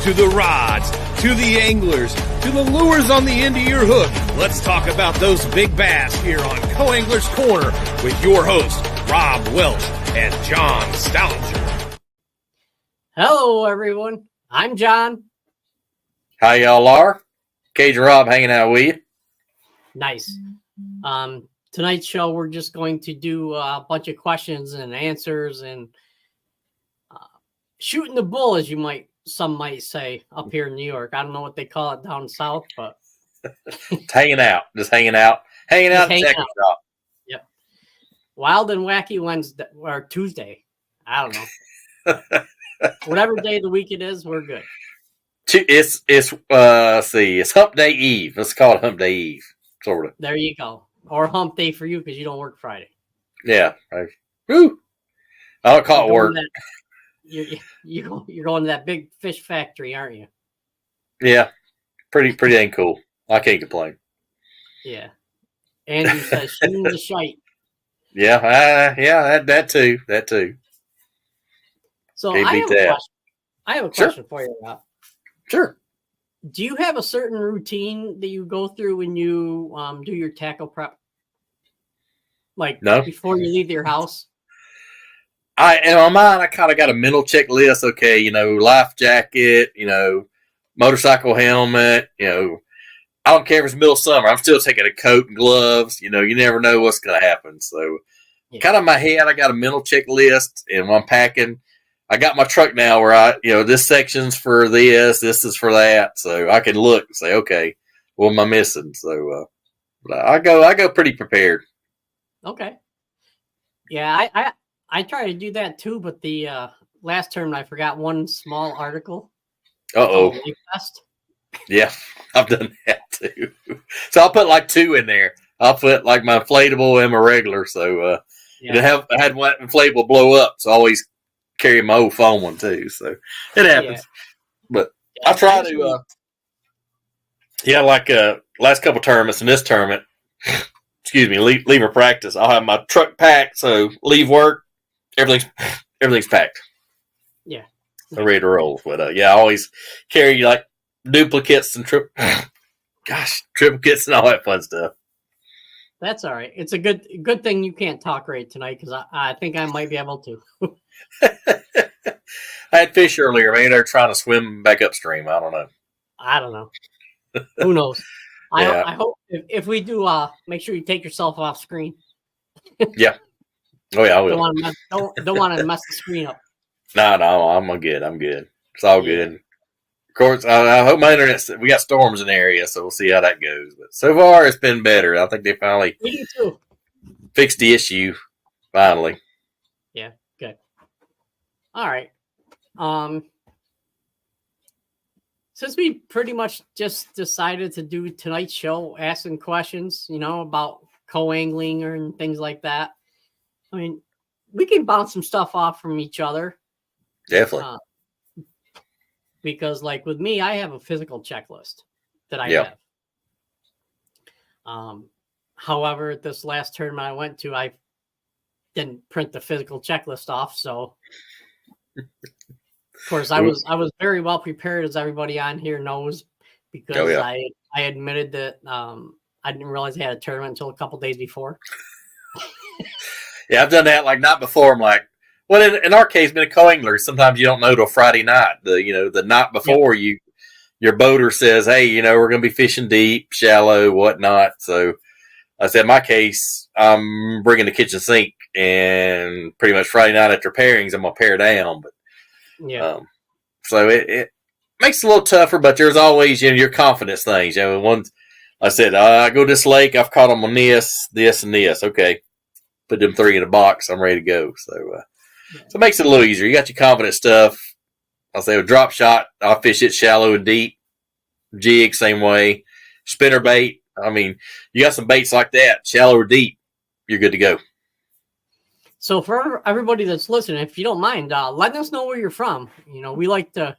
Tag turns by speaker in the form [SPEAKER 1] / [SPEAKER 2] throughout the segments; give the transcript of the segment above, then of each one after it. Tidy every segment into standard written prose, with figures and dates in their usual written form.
[SPEAKER 1] To the rods, to the anglers, to the lures on the end of your hook, let's talk about those big bass here on Co-Angler's Corner with your hosts, Rob Welch and John Stoudinger.
[SPEAKER 2] Hello, everyone. I'm John.
[SPEAKER 3] How y'all are? Cajun Rob hanging out with you.
[SPEAKER 2] Nice. Tonight's show, we're just going to do a bunch of questions and answers and shooting the bull, as some might say, up here in New York. I don't know what they call it down south, but
[SPEAKER 3] hanging out, just hanging out at the tackle shop.
[SPEAKER 2] Yep. Wild and wacky Wednesday or Tuesday. I don't know. Whatever day of the week it is, we're good.
[SPEAKER 3] It's it's Hump Day Eve. Let's call it Hump Day Eve, sort of.
[SPEAKER 2] There you go. Or Hump Day for you because you don't work Friday.
[SPEAKER 3] Yeah. Woo. I don't call it work.
[SPEAKER 2] You're going to that big fish factory, aren't you?
[SPEAKER 3] Yeah, pretty dang cool. I can't complain.
[SPEAKER 2] Yeah. Andrew says, shooting the shite.
[SPEAKER 3] Yeah, that too.
[SPEAKER 2] So I have a question for you, Rob.
[SPEAKER 3] Sure.
[SPEAKER 2] Do you have a certain routine that you go through when you do your tackle prep? Before you leave your house?
[SPEAKER 3] In my mind, I kind of got a mental checklist. Okay, life jacket, motorcycle helmet, I don't care if it's middle of summer. I'm still taking a coat and gloves. You never know what's going to happen. So kind of in my head, I got a mental checklist, and when I'm packing, I got my truck now where this section's for this is for that. So I can look and say, okay, what am I missing? So I go pretty prepared.
[SPEAKER 2] Okay. Yeah, I try to do that too, but the last term I forgot one small article.
[SPEAKER 3] Uh-oh. Yeah, I've done that too. So I'll put like two in there. I'll put like my inflatable and my regular. So I had one inflatable blow up, so I always carry my old foam one too. So it happens. Yeah. But I try to last couple tournaments and this tournament, leave a practice. I'll have my truck packed, so leave work. Everything's packed.
[SPEAKER 2] Yeah.
[SPEAKER 3] I'm ready to roll. But I always carry like duplicates and triplicates and all that fun stuff.
[SPEAKER 2] That's all right. It's a good thing you can't talk right tonight because I think I might be able to.
[SPEAKER 3] I had fish earlier. Maybe they're trying to swim back upstream. I don't know.
[SPEAKER 2] Who knows?
[SPEAKER 3] Yeah.
[SPEAKER 2] I hope if we do, make sure you take yourself off screen.
[SPEAKER 3] Yeah. Oh yeah, I will.
[SPEAKER 2] Don't want to mess the screen up.
[SPEAKER 3] No, I'm good. It's all good. Of course, I hope my internet. We got storms in the area, so we'll see how that goes. But so far, it's been better. I think they finally fixed the issue. Finally.
[SPEAKER 2] Yeah. Good. All right. Since we pretty much just decided to do tonight's show, asking questions, about co-angling and things like that. I mean, we can bounce some stuff off from each other.
[SPEAKER 3] Definitely.
[SPEAKER 2] Because, like with me, I have a physical checklist that I have. However, this last tournament I went to, I didn't print the physical checklist off. So, of course, I was very well prepared, as everybody on here knows, because I admitted that I didn't realize I had a tournament until a couple days before.
[SPEAKER 3] Yeah, I've done that. Like not before. I'm like, well, in our case, being a co-angler, sometimes you don't know till Friday night. The night before your boater says, "Hey, we're going to be fishing deep, shallow, whatnot." So I said, in my case, I'm bringing the kitchen sink, and pretty much Friday night after pairings, I'm gonna pair down. But so it makes it a little tougher. But there's always your confidence things. I said, I go to this lake. I've caught them on this, and this. Okay. Put them three in a box. I'm ready to go. So it makes it a little easier. You got your confident stuff. I'll say a drop shot. I'll fish it shallow and deep. Jig, same way. Spinner bait. I mean, you got some baits like that, shallow or deep, you're good to go.
[SPEAKER 2] So for everybody that's listening, if you don't mind, let us know where you're from. We like to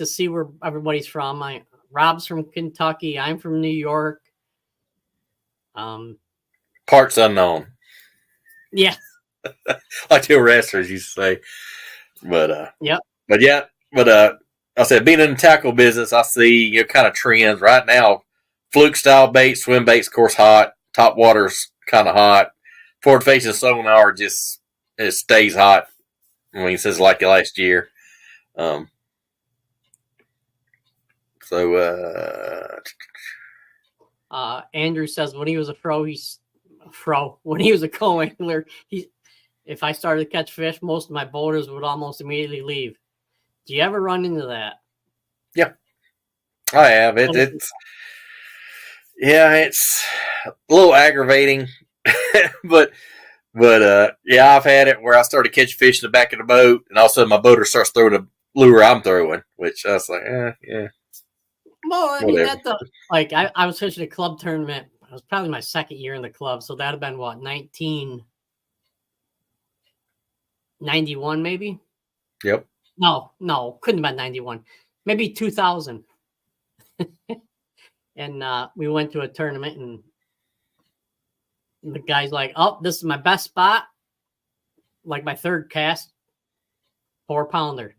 [SPEAKER 2] see where everybody's from. Rob's from Kentucky. I'm from New York.
[SPEAKER 3] Parts unknown.
[SPEAKER 2] Yeah.
[SPEAKER 3] Like the wrestlers used to say. But
[SPEAKER 2] yep.
[SPEAKER 3] But I said, being in the tackle business, I see kind of trends right now. Fluke style baits, swim baits, of course, hot. Top water's kind of hot. Forward facing sonar just it stays hot. I mean, since like last year.
[SPEAKER 2] Andrew says when he was a when he was a co-angler, if I started to catch fish, most of my boaters would almost immediately leave. Do you ever run into that?
[SPEAKER 3] Yeah, I have. It's a little aggravating, but yeah, I've had it where I started catching fish in the back of the boat, and all of a sudden my boater starts throwing the lure I'm throwing, which I was like, yeah.
[SPEAKER 2] Well, I mean, I was fishing a club tournament. It was probably my second year in the club, so that'd have been what, 1991 maybe?
[SPEAKER 3] Yep.
[SPEAKER 2] No, couldn't have been 91. Maybe 2000. And we went to a tournament, and the guy's like, "Oh, this is my best spot." Like my third cast, 4-pounder.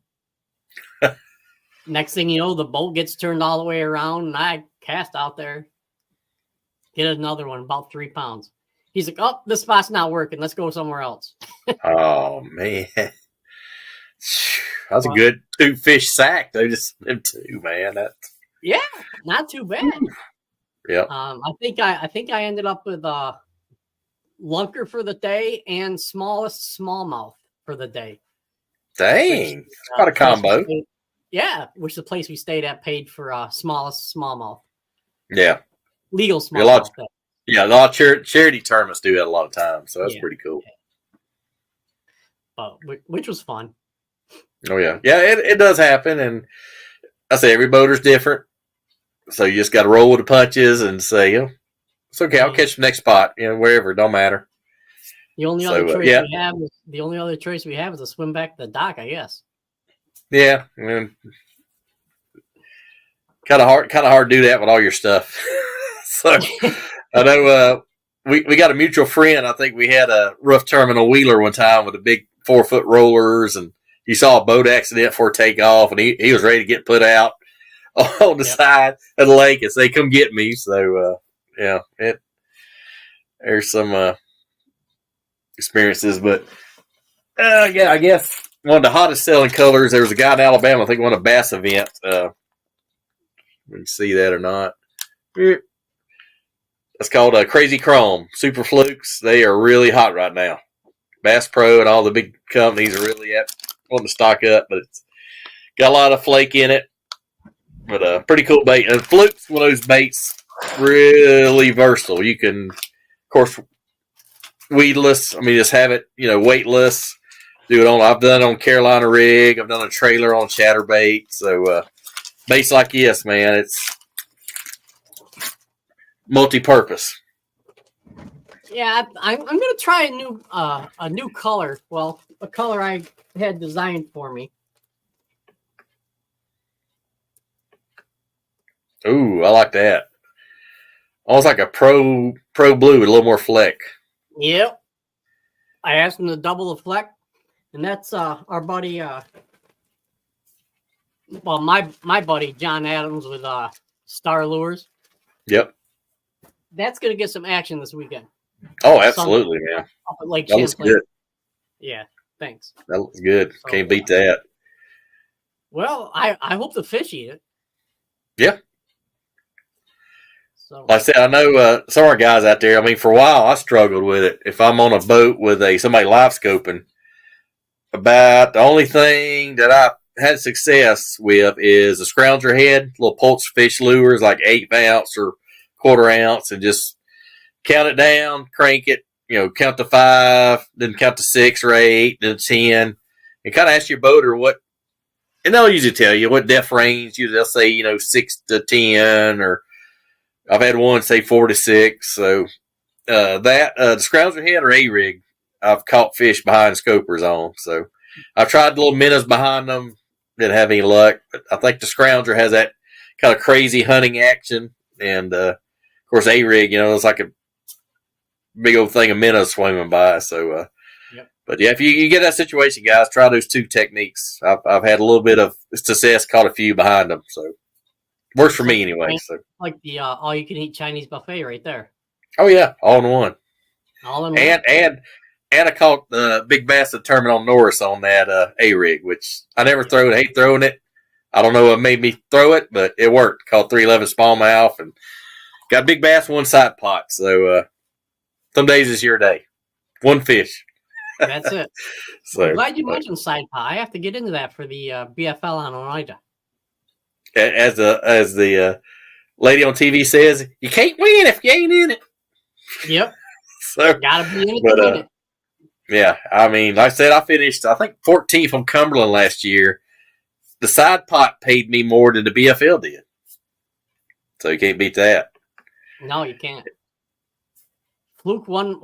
[SPEAKER 2] Next thing you know, the boat gets turned all the way around, and I cast out there, get another one, about 3 pounds. He's like, "Oh, this spot's not working. Let's go somewhere else."
[SPEAKER 3] Oh man, that was a good 2-fish sack. They just them 2, man.
[SPEAKER 2] Yeah, not too bad.
[SPEAKER 3] Yeah.
[SPEAKER 2] I think I ended up with lunker for the day and smallest smallmouth for the day.
[SPEAKER 3] Dang, it's quite a combo.
[SPEAKER 2] Which the place we stayed at paid for smallest smallmouth.
[SPEAKER 3] Yeah,
[SPEAKER 2] legal smallmouth.
[SPEAKER 3] A lot of charity tournaments do that a lot of times, so that's pretty cool.
[SPEAKER 2] Which was fun.
[SPEAKER 3] Oh yeah, it does happen, and I say every boater's different, so you just got to roll with the punches and say, it's okay. I'll catch the next spot, wherever. Don't matter.
[SPEAKER 2] The only other choice we have is to swim back to the dock, I guess.
[SPEAKER 3] Yeah, I mean, kind of hard to do that with all your stuff. So I know we got a mutual friend. I think we had a rough terminal Wheeler one time with the big 4-foot rollers, and he saw a boat accident before takeoff, and he was ready to get put out on the side of the lake and say, "Come get me." So there's some experiences, but I guess one of the hottest selling colors. There was a guy in Alabama, I think, won a bass event. We can see that or not. It's called Crazy Chrome Super Flukes. They are really hot right now. Bass Pro and all the big companies are really wanting to stock up, but it's got a lot of flake in it. But pretty cool bait. And Fluke's one of those baits, really versatile. You can, of course, weedless. I mean, just have it, weightless. Do it on. I've done it on Carolina rig. I've done a trailer on chatterbait. So baits like this, man, it's multi-purpose.
[SPEAKER 2] Yeah, I'm going to try a new color. Well, a color I had designed for me.
[SPEAKER 3] Ooh, I like that. Almost like a pro blue with a little more fleck.
[SPEAKER 2] Yep. I asked him to double the fleck, and that's our buddy. My buddy John Adams with Star Lures.
[SPEAKER 3] Yep.
[SPEAKER 2] That's going to get some action this weekend.
[SPEAKER 3] Oh, absolutely, man.
[SPEAKER 2] Up at Lake
[SPEAKER 3] that looks
[SPEAKER 2] Champlain.
[SPEAKER 3] good.
[SPEAKER 2] Yeah, thanks.
[SPEAKER 3] That looks good. Can't beat that.
[SPEAKER 2] Well, I hope the fish eat it.
[SPEAKER 3] Yeah.
[SPEAKER 2] So,
[SPEAKER 3] like I said, I know some of our guys out there. I mean, for a while, I struggled with it. If I'm on a boat with somebody live scoping, about the only thing that I had success with is a scrounger head, little pulse fish lures, like 1/8 ounce or 1/4 ounce, and just count it down, crank it, count to 5, then count to 6 or 8, then 10, and kind of ask your boater what, and they'll usually tell you what depth range. Usually they'll say, 6 to 10, or I've had one say 4 to 6. So the scrounger head or A-rig, I've caught fish behind scopers on. So I've tried the little minnows behind them, didn't have any luck. But I think the scrounger has that kind of crazy hunting action, and of course A-rig, it's like a big old thing of minnows swimming by. So But yeah, if you get that situation, guys, try those two techniques. I've had a little bit of success, caught a few behind them, so works for me anyway. So
[SPEAKER 2] like the all-you-can-eat Chinese buffet right there.
[SPEAKER 3] Oh yeah, all in one.
[SPEAKER 2] All in
[SPEAKER 3] one. And I caught the big bass of Terminal Norris on that A-rig, which I never throw it. I hate throwing it. I don't know what made me throw it, but it worked. Caught 311 smallmouth and got a big bass, one side pot. So some days is your day. One fish.
[SPEAKER 2] That's it.
[SPEAKER 3] So,
[SPEAKER 2] I'm glad you mentioned side pot. I have to get into that for the BFL on Oneida.
[SPEAKER 3] As the lady on TV says, you can't win if you ain't in it.
[SPEAKER 2] Yep.
[SPEAKER 3] So
[SPEAKER 2] gotta be in it to win it.
[SPEAKER 3] Yeah, I mean, like I said, I finished, I think, 14th on Cumberland last year. The side pot paid me more than the BFL did. So you can't beat that.
[SPEAKER 2] No, you can't. Fluke won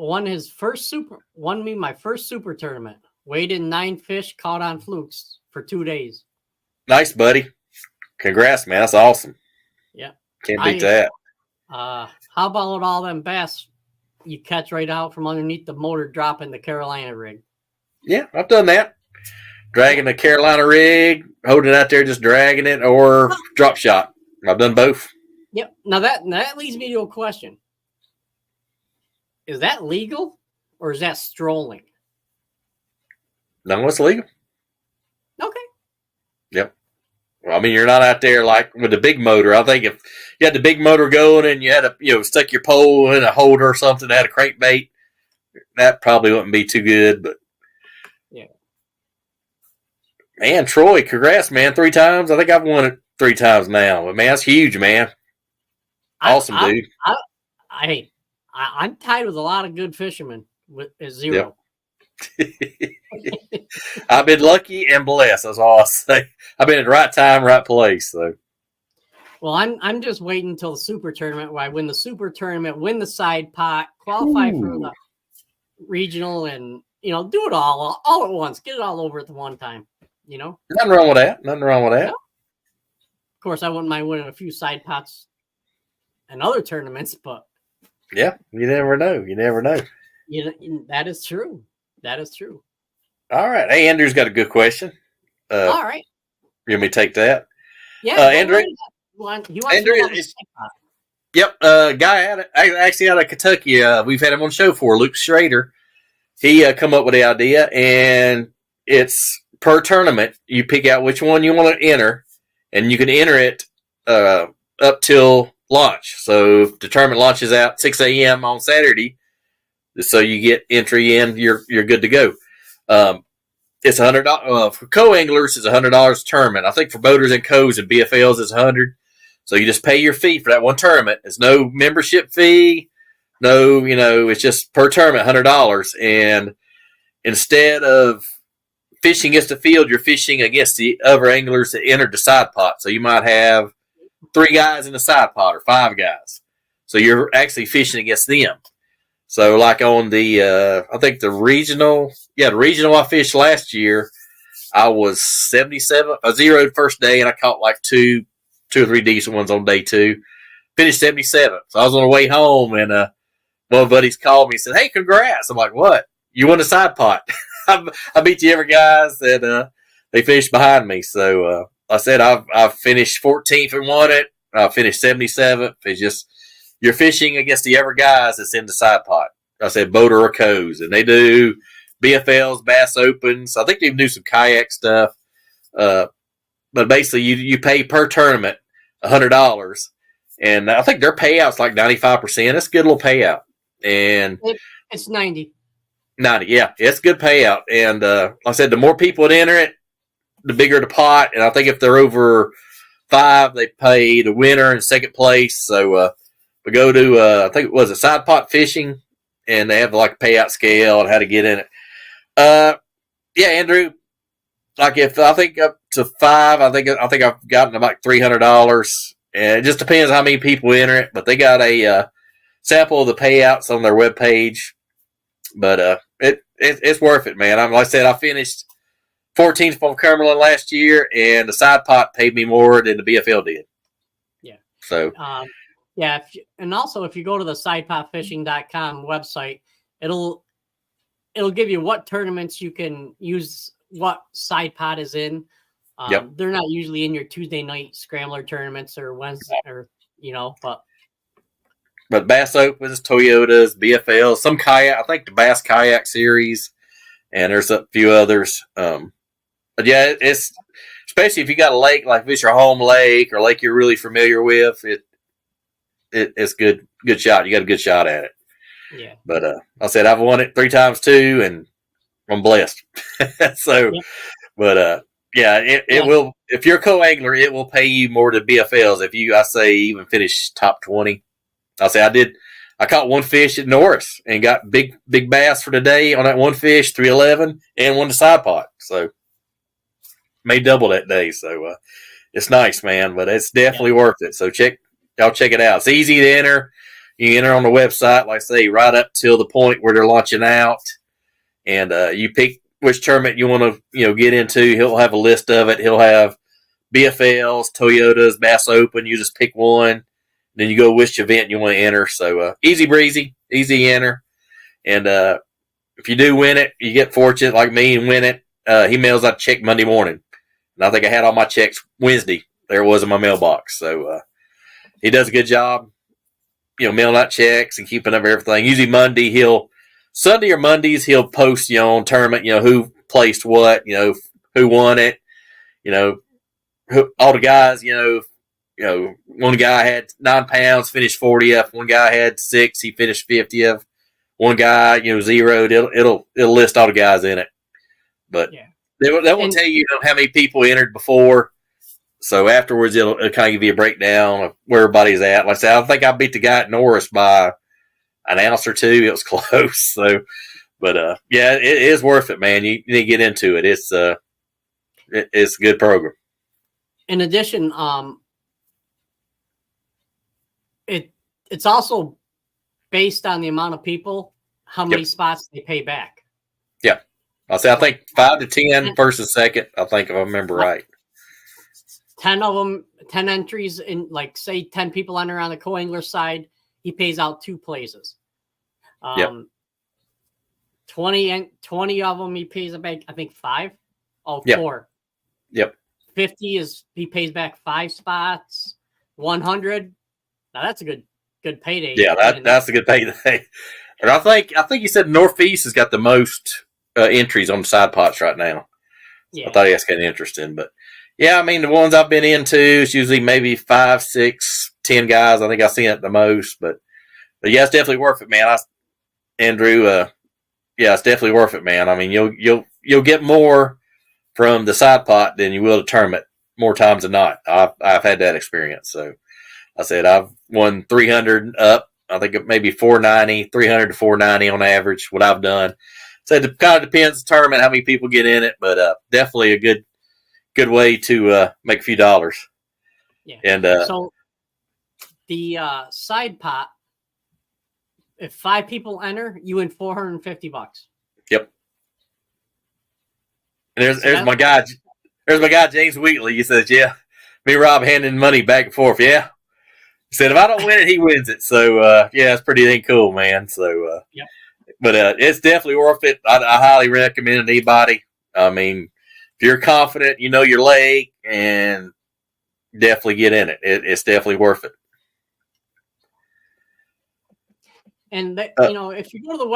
[SPEAKER 2] me my first super tournament. Weighed in 9 fish, caught on flukes for 2 days.
[SPEAKER 3] Nice, buddy. Congrats, man. That's awesome.
[SPEAKER 2] Yeah.
[SPEAKER 3] Can't beat that.
[SPEAKER 2] How about all them bass you catch right out from underneath the motor drop in the Carolina rig?
[SPEAKER 3] Yeah, I've done that. Dragging the Carolina rig, holding it out there, just dragging it, or drop shot. I've done both.
[SPEAKER 2] Yep. Now that leads me to a question. Is that legal or is that strolling?
[SPEAKER 3] No, it's legal.
[SPEAKER 2] Okay.
[SPEAKER 3] Yep. Well, I mean, you're not out there like with the big motor. I think if you had the big motor going and you had to, stuck your pole in a holder or something that had a crankbait, that probably wouldn't be too good. But
[SPEAKER 2] yeah,
[SPEAKER 3] man, Troy, congrats, man! 3 times. I think I've won it 3 times now. But man, that's huge, man. Awesome, dude.
[SPEAKER 2] I'm tied with a lot of good fishermen with 0.
[SPEAKER 3] Yep. I've been lucky and blessed. That's all I say. I've been at the right time, right place. So,
[SPEAKER 2] well, I'm just waiting until the super tournament where I win the super tournament, win the side pot, qualify for the regional, and do it all at once. Get it all over at the one time.
[SPEAKER 3] Nothing wrong with that. Nothing wrong with that.
[SPEAKER 2] Of course, I wouldn't mind winning a few side pots and other tournaments, but
[SPEAKER 3] yeah, you never know. You never know.
[SPEAKER 2] That is true. That is true.
[SPEAKER 3] All right. Hey, Andrew's got a good question.
[SPEAKER 2] All right.
[SPEAKER 3] You want me to take that?
[SPEAKER 2] Yeah.
[SPEAKER 3] Andrew?
[SPEAKER 2] Andrew
[SPEAKER 3] yep. Guy actually out of Kentucky. We've had him on the show before, Luke Schrader. He come up with the idea, and it's per tournament. You pick out which one you want to enter, and you can enter it up till launch. So if the tournament launches out 6 a.m. on Saturday, so you get entry in, you're good to go. It's $100 for co-anglers. It's $100 tournament. I think for boaters and co's and BFLs, it's $100. So you just pay your fee for that one tournament. There's no membership fee. No, it's just per tournament, $100. And instead of fishing against the field, you're fishing against the other anglers that entered the side pot. So you might have 3 guys in the side pot or 5 guys. So you're actually fishing against them. So like on the, I think the regional I fished last year, I was 77. I zeroed first day and I caught like two or three decent ones on day 2. Finished 77. So I was on the way home and one of my buddies called me and said, "Hey, congrats." I'm like, "What? You won the side pot." I beat the other guys that they finished behind me. So I said I've finished 14th and won it. I finished 77th. It's just you're fishing against the other guys that's in the side pot. I said boater or co's, and they do BFLs, Bass Opens. I think they do some kayak stuff. But basically, you pay per tournament $100, and I think their payout's like 95%. That's a good little payout. And
[SPEAKER 2] it's 90.
[SPEAKER 3] 90, yeah, it's a good payout. And like I said, the more people that enter it, the bigger the pot. And I think if they're over 5, they pay the winner and second place. So we go to I think it was a side pot fishing, and they have like a payout scale and how to get in it. Yeah, Andrew. Like if I think up to 5, I think I've gotten like $300, and it just depends how many people enter it. But they got a sample of the payouts on their webpage. But it's worth it, man. Like I said, I finished 14th from Cumberland last year, and the side pot paid me more than the BFL did.
[SPEAKER 2] Yeah.
[SPEAKER 3] So.
[SPEAKER 2] Yeah, and also if you go to the sidepotfishing.com website, it'll it'll give you what tournaments you can use, what side pot is in. They're not usually in your Tuesday night scrambler tournaments or Wednesday or,
[SPEAKER 3] but Bass Opens, Toyotas, BFLs, some kayak, I think the Bass Kayak Series, and there's a few others. But yeah, it's, especially if you got a lake, like if it's your home lake or lake you're really familiar with, it's good shot. You got a good shot at it.
[SPEAKER 2] Yeah.
[SPEAKER 3] But I said I've won it 3 times too, and I'm blessed. So, but it will. If you're a co-angler, it will pay you more to BFLs if you, I say, even finish top 20. I'll say I caught one fish at Norris and got big bass for today on that one fish, 311, and won the side pot. So made double that day. So it's nice, man. But it's definitely worth it. So y'all check it out. It's easy to enter. You can enter on the website, like I say, right up till the point where they're launching out, and you pick which tournament you want to get into. He'll have a list of it. He'll have BFLs, Toyotas, Bass Open. You just pick one. Then you go which event you want to enter. So easy breezy, easy to enter. And if you do win it, you get fortunate like me and win it. He mails out a check Monday morning. And I think I had all my checks Wednesday. There it was in my mailbox. So he does a good job, mailing out checks and keeping up everything. Usually Sunday or Mondays, he'll post, on tournament, who placed what, who won it, all the guys, one guy had 9 pounds, finished 40th. One guy had 6, he finished 50th. One guy, zeroed. It'll list all the guys in it. But they won't tell you how many people entered before. So afterwards, it'll kind of give you a breakdown of where everybody's at. Like I said, I think I beat the guy at Norris by an ounce or 2. It was close. So, but it is worth it, man. You need to get into it. It's a good program.
[SPEAKER 2] In addition, it's also based on the amount of people, how many spots they pay back.
[SPEAKER 3] Yeah. I think 5 to 10 versus second, I think, if I remember right.
[SPEAKER 2] 10 of them, 10 entries in, like, say 10 people enter on the co-angler side, he pays out 2 places. 20 of them, he pays back, I think 5. 4.
[SPEAKER 3] Yep.
[SPEAKER 2] 50 is he pays back 5 spots. 100. Now that's a good payday.
[SPEAKER 3] Yeah, that's a good payday. And I think you said Northeast has got the most entries on the side pots right now.
[SPEAKER 2] Yeah.
[SPEAKER 3] I thought that's kind of interesting, but yeah, I mean the ones I've been into is usually maybe 5, 6, 10 guys. I think I've seen it the most, but yeah, it's definitely worth it, man. Andrew, it's definitely worth it, man. I mean, you'll get more from the side pot than you will the tournament more times than not. I've had that experience. So I said I've won 300 up. I think it may be 490, 300 to 490 on average. What I've done. So it kind of depends the tournament how many people get in it, but definitely a good way to make a few dollars.
[SPEAKER 2] Yeah.
[SPEAKER 3] And
[SPEAKER 2] so the side pot, if 5 people enter, you win $450.
[SPEAKER 3] Yep. And there's my guy. There's my guy James Wheatley. He says, "Yeah, me and Rob handing money back and forth. Yeah." He said, "If I don't win it, he wins it." So it's pretty dang cool, man. So but it's definitely worth it. I highly recommend it to anybody. I mean, if you're confident, your lake, and definitely get in it. It's definitely worth it.
[SPEAKER 2] And if you go to the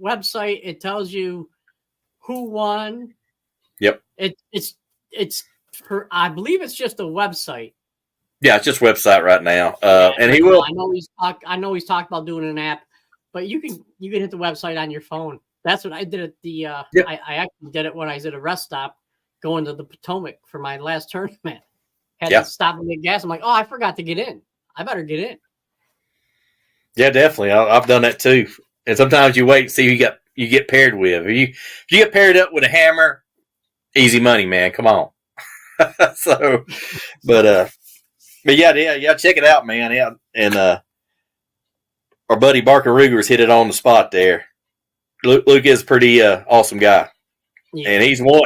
[SPEAKER 2] website, it tells you who won.
[SPEAKER 3] Yep.
[SPEAKER 2] It's I believe it's just a website.
[SPEAKER 3] Yeah, it's just website right now. And he will.
[SPEAKER 2] I know he's talked about doing an app, but you can hit the website on your phone. That's what I did at the. I actually did it when I was at a rest stop going to the Potomac for my last tournament. Had to stop and get gas. I'm like, I forgot to get in. I better get in.
[SPEAKER 3] Yeah, definitely. I've done that too. And sometimes you wait and see who you get paired with. If you get paired up with a hammer, easy money, man. Come on. So, but yeah, check it out, man. Yeah, and our buddy Barker Ruger's hit it on the spot there. Luke is a pretty awesome guy, and he's been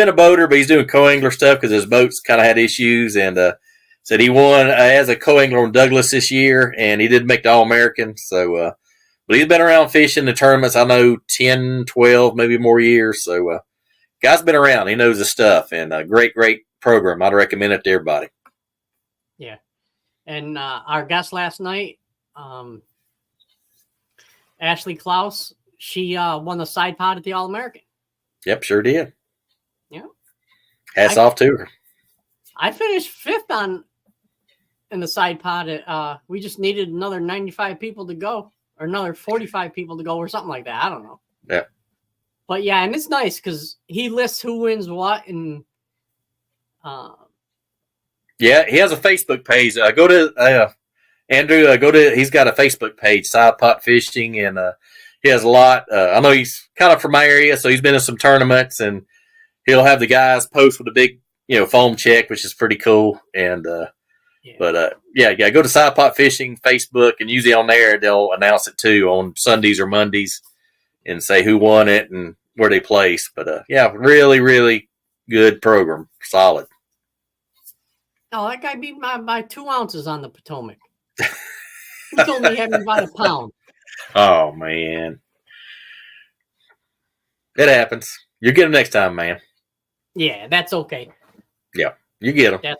[SPEAKER 3] a boater, but he's doing co-angler stuff because his boats kind of had issues, and said he won as a co-angler on Douglas this year, and he did make the All-American. So, but But he's been around fishing the tournaments, I know, 10, 12, maybe more years. So, guy's been around. He knows his stuff. And a great, great program. I'd recommend it to everybody.
[SPEAKER 2] Yeah. And our guest last night, Ashley Klaus, she won the side pod at the All-American.
[SPEAKER 3] Yep, sure did.
[SPEAKER 2] Yeah.
[SPEAKER 3] Hats off to her.
[SPEAKER 2] I finished 5th in the side pod. We just needed another 95 people to go, or another 45 people to go, or something like that. I don't know.
[SPEAKER 3] Yeah.
[SPEAKER 2] But yeah, and it's nice because he lists who wins what, and
[SPEAKER 3] yeah, he has a Facebook page. Go to Andrew. He's got a Facebook page, Side Pot Fishing, and he has a lot. I know he's kind of from my area, so he's been in some tournaments, and he'll have the guys post with a big, foam check, which is pretty cool. And But go to Side Pot Fishing Facebook, and usually on there they'll announce it too on Sundays or Mondays, and say who won it and where they placed. But really, really good program, solid.
[SPEAKER 2] Oh, that guy beat me by 2 ounces on the Potomac. He told me he had me by a pound.
[SPEAKER 3] Oh, man. It happens. You'll get them next time, man.
[SPEAKER 2] Yeah, that's okay.
[SPEAKER 3] Yeah, you get them.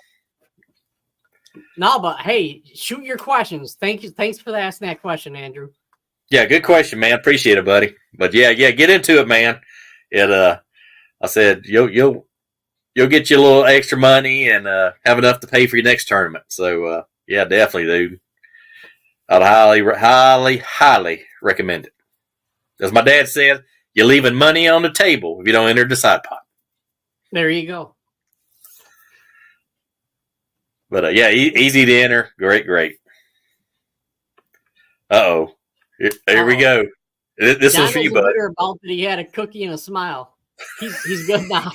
[SPEAKER 2] No, but hey, shoot your questions. Thanks for asking that question, Andrew.
[SPEAKER 3] Yeah, good question, man. Appreciate it, buddy. But yeah, get into it, man. I said you'll get you a little extra money and have enough to pay for your next tournament. So yeah, definitely, dude. I'd highly recommend it. As my dad said, you're leaving money on the table if you don't enter the side pot.
[SPEAKER 2] There you go.
[SPEAKER 3] But easy to enter. Great. Uh-oh. Here we go. This is for you, bud.
[SPEAKER 2] About that he had a cookie and a smile. He's good now.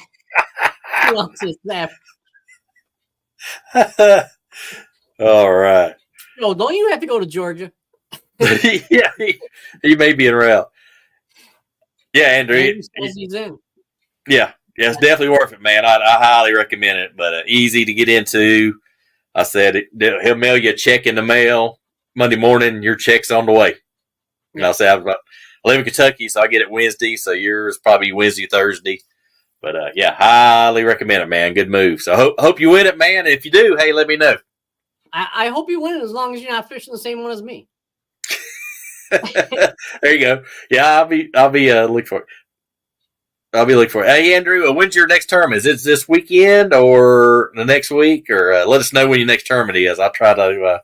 [SPEAKER 2] He wants his snap.
[SPEAKER 3] All right.
[SPEAKER 2] Oh, don't you have to go to Georgia?
[SPEAKER 3] Yeah, he may be en route. Yeah, Andrew.
[SPEAKER 2] He's in.
[SPEAKER 3] Yeah, it's definitely worth it, man. I highly recommend it. But easy to get into. I said he'll mail you a check in the mail Monday morning. Your check's on the way. And I said I live in Kentucky, so I get it Wednesday. So yours probably Wednesday, Thursday. But highly recommend it, man. Good move. So hope you win it, man. And if you do, hey, let me know.
[SPEAKER 2] I hope you win it as long as you're not fishing the same one as me.
[SPEAKER 3] There you go. Yeah, I'll be looking for it. I'll be looking for it. Hey, Andrew, when's your next tournament? Is it this weekend or the next week? Or let us know when your next tournament is. I'll try to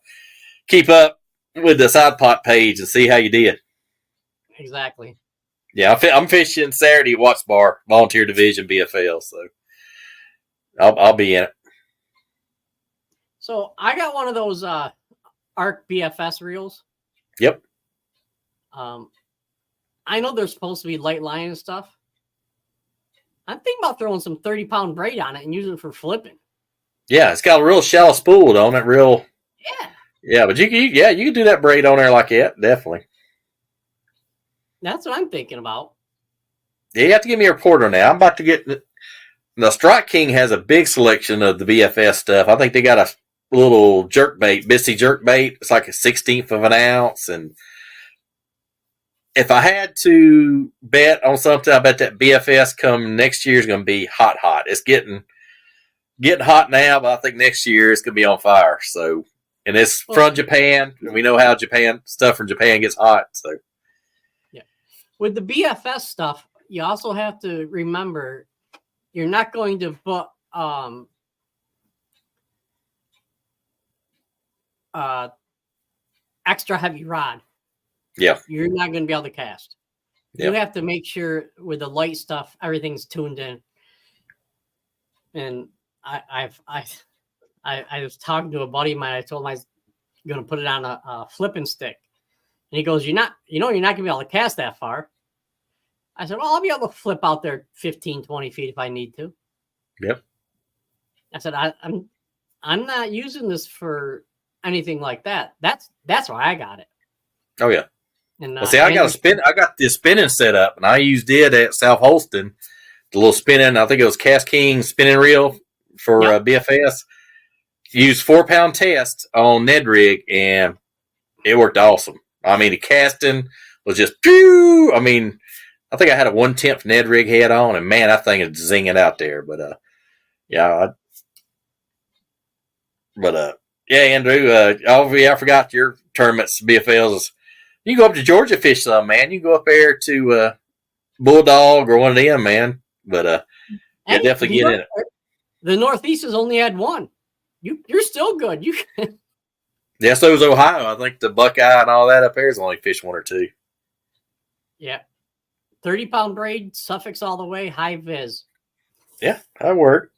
[SPEAKER 3] keep up with the Side Pot page and see how you did.
[SPEAKER 2] Exactly.
[SPEAKER 3] Yeah, I'm fishing Saturday at Watts Bar, Volunteer Division BFL, so I'll be in it.
[SPEAKER 2] So I got one of those ARC BFS reels.
[SPEAKER 3] Yep.
[SPEAKER 2] I know they're supposed to be light line and stuff. I'm thinking about throwing some 30-pound braid on it and using it for flipping.
[SPEAKER 3] Yeah, it's got a real shallow spool on it. Real.
[SPEAKER 2] Yeah.
[SPEAKER 3] Yeah, but you can do that braid on there like that, definitely.
[SPEAKER 2] That's what I'm thinking about.
[SPEAKER 3] Yeah, you have to give me a report on that. I'm about to get the Strike King has a big selection of the BFS stuff. I think they got a little jerkbait, Bissy jerkbait. It's like a 1/16 of an ounce. And if I had to bet on something, I bet that BFS come next year is going to be hot. It's getting hot now, but I think next year it's going to be on fire. So, and it's from Japan, and we know how stuff from Japan gets hot. So,
[SPEAKER 2] yeah, with the BFS stuff, you also have to remember you're not going to put extra heavy rod.
[SPEAKER 3] Yeah,
[SPEAKER 2] you're not going to be able to cast.
[SPEAKER 3] Yep.
[SPEAKER 2] You have to make sure with the light stuff, everything's tuned in. And I was talking to a buddy of mine. I told him I was going to put it on a flipping stick, and he goes, "You're not going to be able to cast that far." I said, "Well, I'll be able to flip out there 15, 20 feet if I need to."
[SPEAKER 3] Yep.
[SPEAKER 2] I said, I'm not using this for anything like that. That's why I got it.
[SPEAKER 3] Oh yeah.
[SPEAKER 2] And
[SPEAKER 3] well, see, I got this spinning set up, and I used it at South Holston. The little spinning, I think it was Cast King spinning reel for BFS. Used 4-pound test on Ned rig, and it worked awesome. I mean, the casting was just pew. I mean, I think I had a 1/10 Ned rig head on, and man, that thing is zinging out there. But yeah, yeah, Andrew. I forgot your tournaments, BFLs. You can go up to Georgia fish some, man. You can go up there to Bulldog or one of them, man. But yeah, definitely get in it.
[SPEAKER 2] The Northeast has only had one. You're still good. You can.
[SPEAKER 3] Yeah, so is Ohio. I think the Buckeye and all that up there is only fish 1 or 2.
[SPEAKER 2] Yeah. 30-pound braid, Suffolk all the way, high vis.
[SPEAKER 3] Yeah, that worked.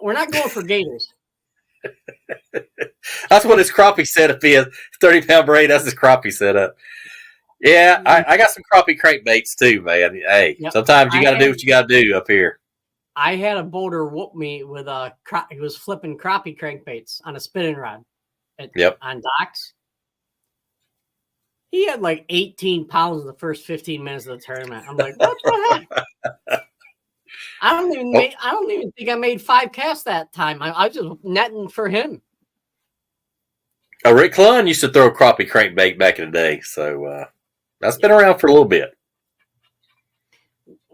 [SPEAKER 2] We're not going for gators.
[SPEAKER 3] That's what his crappie setup is. 30-pound braid, that's his crappie setup. Yeah, I got some crappie crankbaits too, man. Hey, sometimes you got to do what you got to do up here.
[SPEAKER 2] I had a boater whoop me with he was flipping crappie crankbaits on a spinning rod on docks. He had like 18 pounds in the first 15 minutes of the tournament. I'm like, what the heck? I don't even think I made 5 casts that time. I was just netting for him.
[SPEAKER 3] Rick Clunn used to throw a crappie crankbait back in the day, so that's been around for a little bit.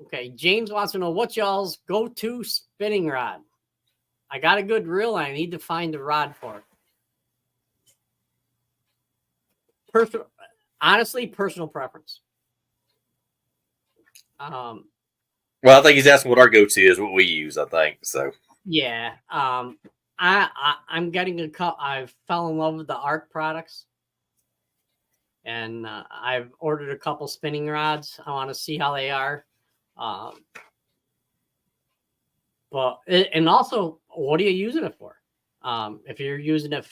[SPEAKER 2] Okay, James wants to know what's y'all's go-to spinning rod. I got a good reel. I need to find a rod for it. Honestly, personal preference.
[SPEAKER 3] Well, I think he's asking what our go-to is, what we use. I think so.
[SPEAKER 2] Yeah, I'm getting a cup. I fell in love with the ARC products, and I've ordered a couple spinning rods. I want to see how they are. And also, what are you using it for? If you're using it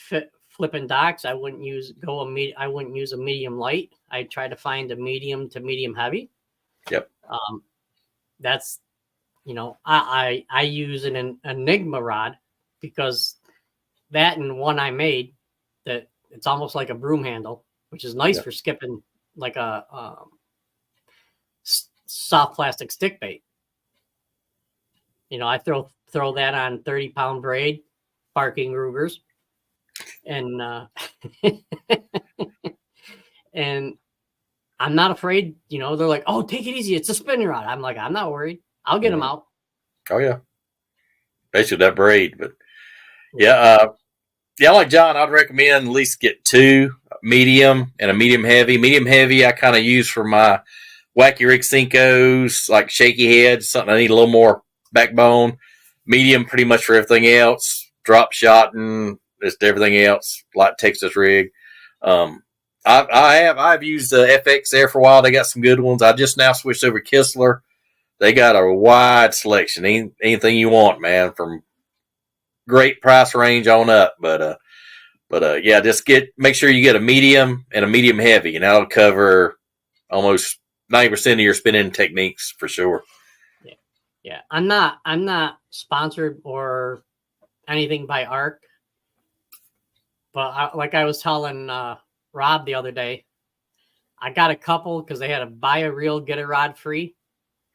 [SPEAKER 2] flipping docks, I wouldn't use a medium light. I try to find a medium to medium heavy.
[SPEAKER 3] Yep.
[SPEAKER 2] That's, I use an Enigma rod because that and one I made that it's almost like a broom handle, which is nice for skipping like a soft plastic stick bait. I throw that on 30-pound braid, barking Rugers, and and I'm not afraid. They're like, "Oh, take it easy. It's a spinning rod." I'm like, "I'm not worried. I'll get them out."
[SPEAKER 3] Oh yeah, basically that braid. But yeah, like John, I'd recommend at least get 2 medium and a medium heavy. Medium heavy, I kind of use for my wacky rig Cincos, like shaky heads, something I need a little more backbone. Medium, pretty much for everything else. Drop shotting, just everything else. Like Texas rig. I've used FX there for a while. They got some good ones. I just now switched over to Kistler. They got a wide selection. Anything you want, man, from great price range on up. But yeah, just make sure you get a medium and a medium heavy, and that'll cover almost 90% of your spinning techniques for sure.
[SPEAKER 2] Yeah. I'm not sponsored or anything by ARC, but like I was telling Rob the other day, I got a couple because they had a buy a reel, get a rod free.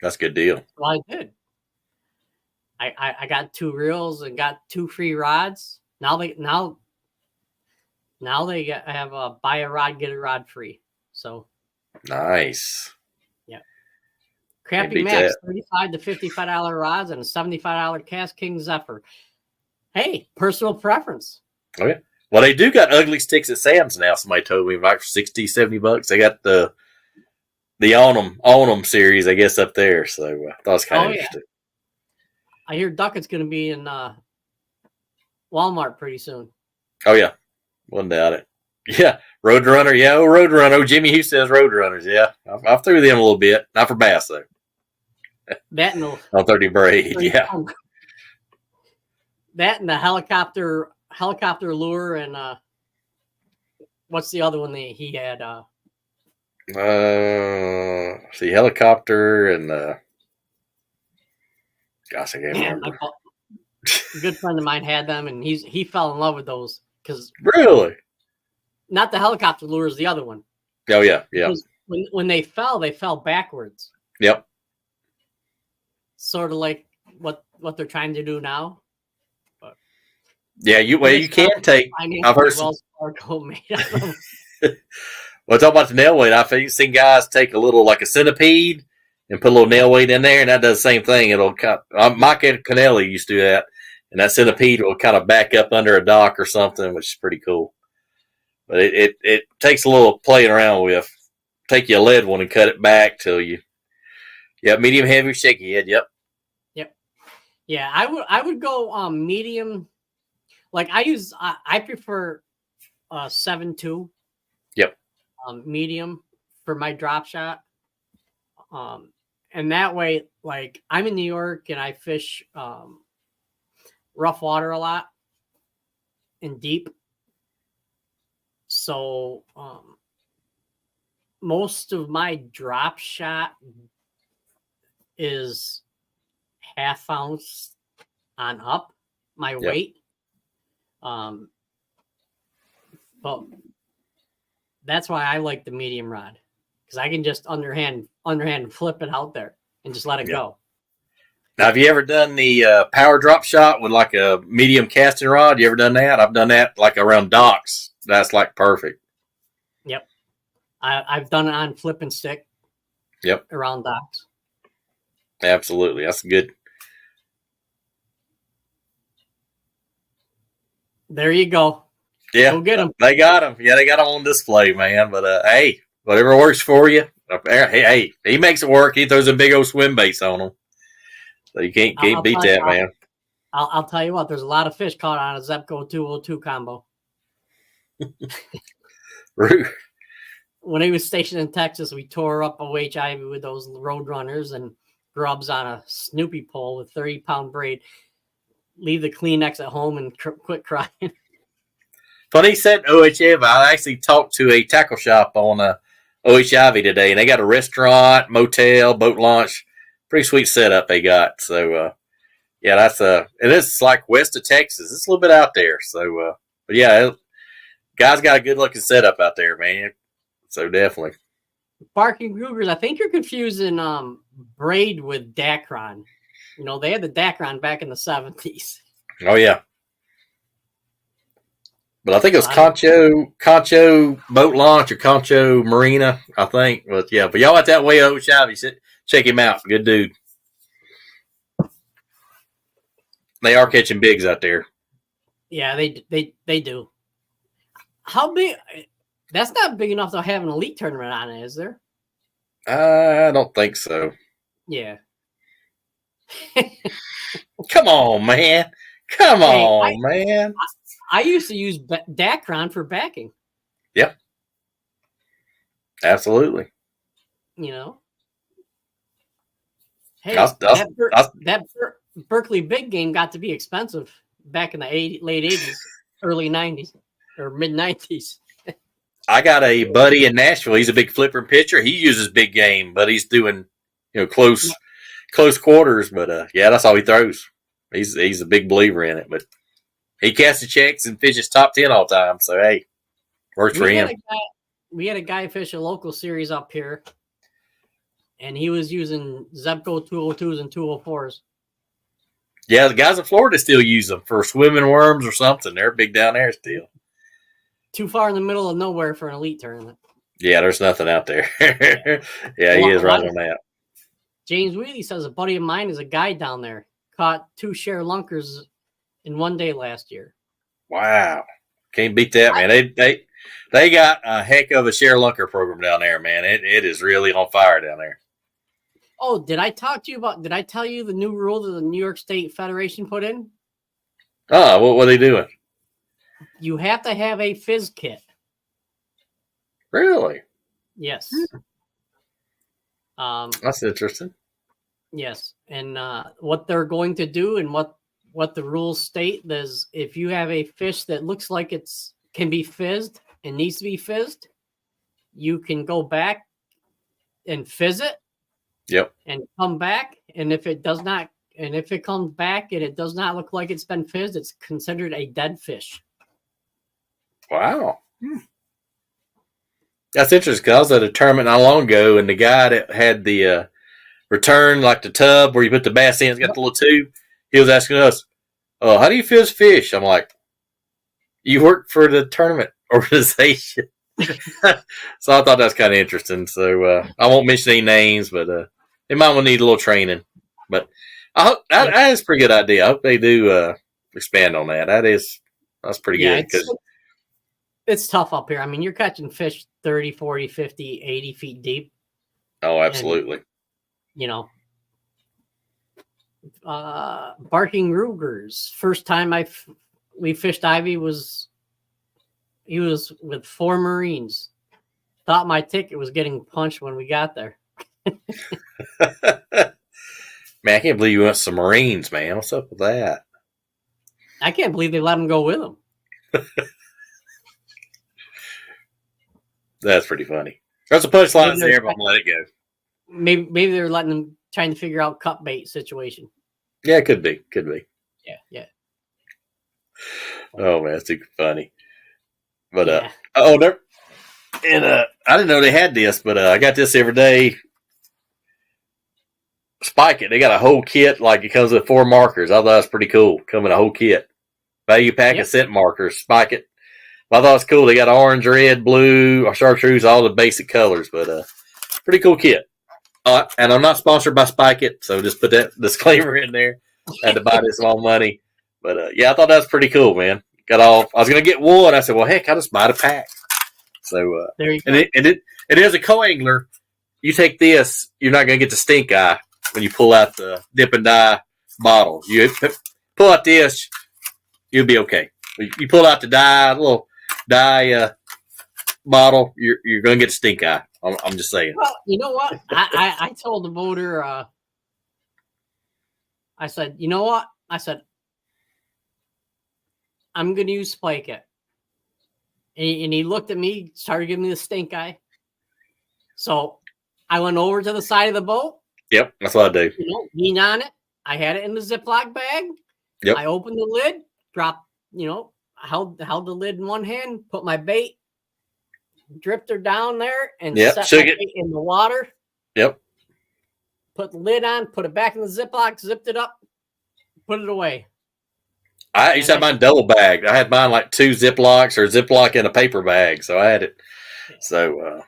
[SPEAKER 3] That's a good deal.
[SPEAKER 2] Well, I did. I got 2 reels and got 2 free rods. Now they have a buy a rod, get a rod free. So
[SPEAKER 3] nice.
[SPEAKER 2] Yeah. Crappie Max, $35 to $55 rods and a $75 Cast King Zephyr. Hey, personal preference.
[SPEAKER 3] Oh yeah. Well, they do got ugly sticks at Sam's now. Somebody told me like for $60, $70. They got the on 'em series, I guess, up there. So I thought it was kind of interesting.
[SPEAKER 2] I hear Duckett's going to be in Walmart pretty soon.
[SPEAKER 3] Oh yeah, wouldn't doubt it. Yeah, Roadrunner. Yeah, Roadrunner. Oh, Jimmy Hughes says Roadrunners. Yeah, I've threw them a little bit. Not for bass though.
[SPEAKER 2] That and
[SPEAKER 3] on 30 braid. Yeah.
[SPEAKER 2] That and the helicopter lure and what's the other one that he had?
[SPEAKER 3] See, helicopter and gosh, I can't remember.
[SPEAKER 2] A good friend of mine had them, and he fell in love with those because
[SPEAKER 3] really,
[SPEAKER 2] not the helicopter lures, the other one.
[SPEAKER 3] Oh yeah.
[SPEAKER 2] When they fell backwards.
[SPEAKER 3] Yep.
[SPEAKER 2] Sort of like what they're trying to do now. But
[SPEAKER 3] yeah, you can take. I've heard
[SPEAKER 2] Wells Fargo made
[SPEAKER 3] Well, talk about the nail weight. I've seen guys take a little, like a centipede, and put a little nail weight in there, and that does the same thing. It'll Mike Canelli used to do that, and that centipede will kind of back up under a dock or something, which is pretty cool. But it takes a little playing around with. Take you a lead one and cut it back till you. Yep, medium heavy, shaky head. Yep.
[SPEAKER 2] Yeah, I would go medium. Like I prefer 7.2.
[SPEAKER 3] Yep.
[SPEAKER 2] Medium for my drop shot. And that way, like I'm in New York and I fish rough water a lot and deep. So most of my drop shot is half ounce on up, my weight. But that's why I like the medium rod, because I can just underhand flip it out there and just let it go.
[SPEAKER 3] Now, have you ever done the power drop shot with like a medium casting rod? You ever done that? I've done that like around docks. That's like perfect.
[SPEAKER 2] Yep. I've done it on flip and stick.
[SPEAKER 3] Yep.
[SPEAKER 2] Around docks.
[SPEAKER 3] Absolutely. That's good.
[SPEAKER 2] There you go.
[SPEAKER 3] Yeah.
[SPEAKER 2] Go get them.
[SPEAKER 3] They got them. Yeah, they got them on display, man. But hey, whatever works for you. Hey, he makes it work. He throws a big old swim base on them. So you can't beat that, man.
[SPEAKER 2] I'll tell you what, there's a lot of fish caught on a Zebco 202 combo. When he was stationed in Texas, we tore up OH with those Roadrunners and grubs on a Snoopy pole with 30-pound braid. Leave the Kleenex at home and quit crying.
[SPEAKER 3] Funny said OHIV. I actually talked to a tackle shop on OHIV today, and they got a restaurant, motel, boat launch. Pretty sweet setup they got. So, yeah, that's and it's like west of Texas. It's a little bit out there. So, but yeah, guys got a good looking setup out there, man. So definitely.
[SPEAKER 2] Barking Cougars, I think you're confusing braid with Dacron. You know, they had the Dacron back in the 70s.
[SPEAKER 3] Oh, yeah. But I think it was Concho Boat Launch or Concho Marina, I think. But yeah, but y'all out that way, OHIV, check him out. Good dude. They are catching bigs out there.
[SPEAKER 2] Yeah, they do. How big? That's not big enough to have an elite tournament on it, is there?
[SPEAKER 3] I don't think so.
[SPEAKER 2] Yeah.
[SPEAKER 3] Come on, man. Come on, man.
[SPEAKER 2] I used to use Dacron for backing.
[SPEAKER 3] Yep. Absolutely.
[SPEAKER 2] You know? Hey, that Berkeley big game got to be expensive back in the late 80s, early 90s, or mid 90s.
[SPEAKER 3] I got a buddy in Nashville. He's a big flipper and pitcher. He uses big game, but he's doing, close quarters. But yeah, that's all he throws. He's a big believer in it. But he casts the checks and fishes top 10 all the time. So hey, works for him.
[SPEAKER 2] We had a guy fish a local series up here, and he was using Zebco 202s and 204s.
[SPEAKER 3] Yeah, the guys in Florida still use them for swimming worms or something. They're big down there still.
[SPEAKER 2] Too far in the middle of nowhere for an elite tournament.
[SPEAKER 3] Yeah, there's nothing out there. Yeah, he is right on that.
[SPEAKER 2] James Wheatley says a buddy of mine is a guide down there. Caught 2 share lunkers in one day last year.
[SPEAKER 3] Wow. Can't beat that, man. They got a heck of a share lunker program down there, man. It is really on fire down there.
[SPEAKER 2] Oh, did I tell you the new rule that the New York State Federation put in?
[SPEAKER 3] Oh, what are they doing?
[SPEAKER 2] You have to have a fizz kit.
[SPEAKER 3] Really?
[SPEAKER 2] Yes.
[SPEAKER 3] That's interesting.
[SPEAKER 2] Yes. And what they're going to do and what the rules state is if you have a fish that looks like can be fizzed and needs to be fizzed, you can go back and fizz it.
[SPEAKER 3] Yep.
[SPEAKER 2] And come back. And if it does not, and if it comes back and it does not look like it's been fizzed, it's considered a dead fish.
[SPEAKER 3] Wow. That's interesting because I was at a tournament not long ago, and the guy that had the return, like the tub where you put the bass in, it's got the little tube. He was asking us, how do you fizz fish? I'm like, you work for the tournament organization. So I thought that's kind of interesting. So I won't mention any names, but they might will need a little training. But I hope that is a pretty good idea. I hope they do expand on that. That's pretty good.
[SPEAKER 2] It's tough up here. I mean, you're catching fish 30, 40, 50, 80 feet deep.
[SPEAKER 3] Oh, absolutely.
[SPEAKER 2] And, you know, Barking Rugers. First time we fished Ivy he was with 4 Marines. Thought my ticket was getting punched when we got there.
[SPEAKER 3] Man, I can't believe you went to some Marines, man. What's up with that?
[SPEAKER 2] I can't believe they let him go with them.
[SPEAKER 3] That's pretty funny. There's a punchline there, but I'm gonna let it go.
[SPEAKER 2] Maybe they're letting them trying to figure out cut bait situation.
[SPEAKER 3] Yeah, it could be.
[SPEAKER 2] Yeah.
[SPEAKER 3] Oh man, that's too funny. But
[SPEAKER 2] Yeah.
[SPEAKER 3] I didn't know they had this, but I got this every day. Spike It. They got a whole kit, like it comes with 4 markers. I thought that was pretty cool. Come in a whole kit. Value pack of scent markers. Spike It. I thought it was cool. They got orange, red, blue, or chartreuse, all the basic colors, but pretty cool kit. And I'm not sponsored by Spike It, so just put that disclaimer in there. I had to buy this all money. But yeah, I thought that was pretty cool, man. I was going to get one. I said, well, heck, I'll just buy the pack. So,
[SPEAKER 2] there you go.
[SPEAKER 3] And it is a co-angler. You take this, you're not going to get the stink eye when you pull out the dip and dye bottle. You pull out this, you'll be okay. You pull out the little dye bottle, you're going to get a stink eye. I'm just saying.
[SPEAKER 2] Well, you know what? I told the boater, I said, you know what? I said, I'm going to use Spike It. And he looked at me, started giving me the stink eye. So I went over to the side of the boat.
[SPEAKER 3] Yep, that's what I do.
[SPEAKER 2] Lean on it. I had it in the Ziploc bag.
[SPEAKER 3] Yep.
[SPEAKER 2] I opened the lid, dropped, held the lid in one hand, put my bait, dripped her down there, and set my bait in the water.
[SPEAKER 3] Yep.
[SPEAKER 2] Put the lid on, put it back in the Ziploc, zipped it up, put it away.
[SPEAKER 3] I used to have mine double bagged. I had mine like 2 Ziplocs or Ziploc in a paper bag, so I had it. So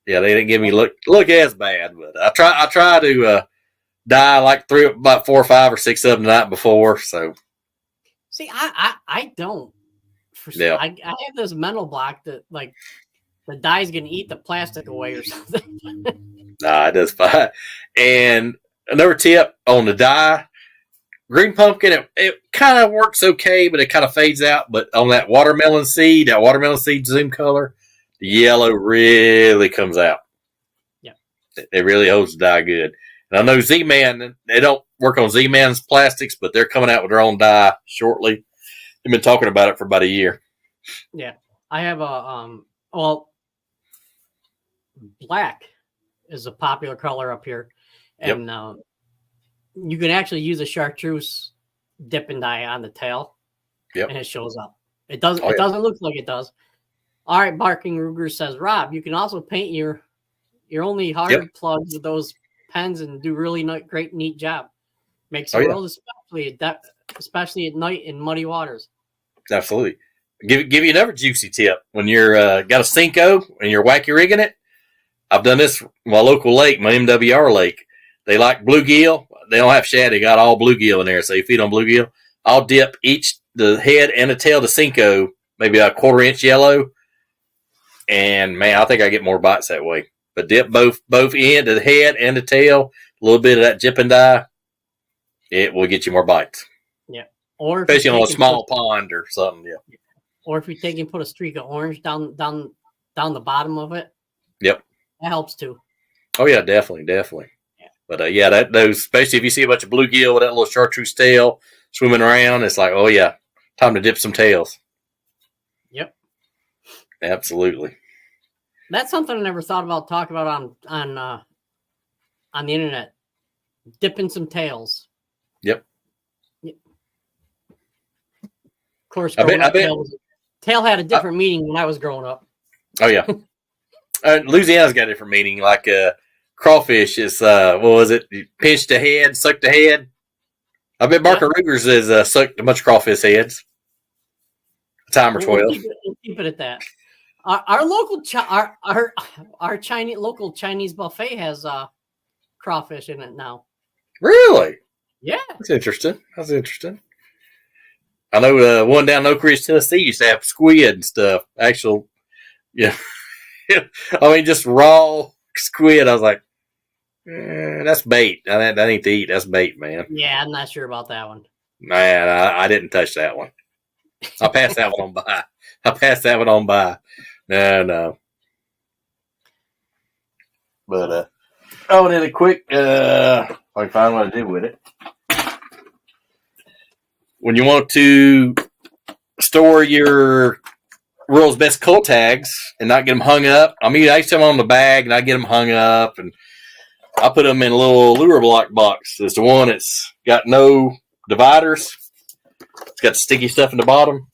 [SPEAKER 3] yeah, they didn't give me look as bad, but I try to dye like about 4 or 5 or 6 of them the night before. So
[SPEAKER 2] see, I don't. I have this mental block that like the dye's gonna eat the plastic away or something.
[SPEAKER 3] Nah, it does fine. And another tip on the dye. Green pumpkin, it kind of works okay, but it kind of fades out. But on that watermelon seed zoom color, the yellow really comes out.
[SPEAKER 2] Yeah.
[SPEAKER 3] It really holds the dye good. And I know Z-Man, they don't work on Z-Man's plastics, but they're coming out with their own dye shortly. They've been talking about it for about a year.
[SPEAKER 2] Yeah. I have black is a popular color up here. And you can actually use a chartreuse dip and dye on the tail, and it shows up. It doesn't. It doesn't look like it does. All right, Barking Ruger says, Rob, you can also paint your only hard plugs with those pens and do really great, neat job. Makes the world, especially at night in muddy waters.
[SPEAKER 3] Absolutely. Give you another juicy tip when you're got a Cinco and you're wacky rigging it. I've done this from my local lake, my MWR lake. They like bluegill. They don't have shad. They got all bluegill in there. So you feed on bluegill. I'll dip the head and the tail to Cinco, maybe a 1/4 inch yellow. And man, I think I get more bites that way. But dip both end of the head and the tail, a little bit of that dip and dye. It will get you more bites.
[SPEAKER 2] Yeah. Or
[SPEAKER 3] especially on a small pond or something. Yeah.
[SPEAKER 2] Or if you take and put a streak of orange down the bottom of it.
[SPEAKER 3] Yep.
[SPEAKER 2] That helps too.
[SPEAKER 3] Oh yeah, definitely. But those, especially if you see a bunch of bluegill with that little chartreuse tail swimming around, it's like, oh yeah, time to dip some tails.
[SPEAKER 2] Yep,
[SPEAKER 3] absolutely.
[SPEAKER 2] That's something I never thought about talking about on the internet. Dipping some tails.
[SPEAKER 3] Yep.
[SPEAKER 2] Of course, tail had a different meaning when I was growing up.
[SPEAKER 3] Oh yeah, Louisiana's got a different meaning. Like crawfish is what was it? You pinch the head, suck the head. I bet Barker Rugers has sucked a bunch of crawfish heads. A time or 12.
[SPEAKER 2] We'll keep it at that. Our local our Chinese local Chinese buffet has crawfish in it now.
[SPEAKER 3] Really?
[SPEAKER 2] Yeah.
[SPEAKER 3] That's interesting. I know one down in Oak Ridge, Tennessee used to have squid and stuff. Actual, yeah. I mean, just raw squid. I was like, that's bait. That ain't to eat. That's bait, man.
[SPEAKER 2] Yeah, I'm not sure about that one.
[SPEAKER 3] Man, I didn't touch that one. I passed that one on by. No. But, and then a quick, if I can find what to do with it. When you want to store your world's best cull tags and not get them hung up, I used to them on the bag and I get them hung up, and I put them in a little lure block box. It's the one that's got no dividers. It's got the sticky stuff in the bottom.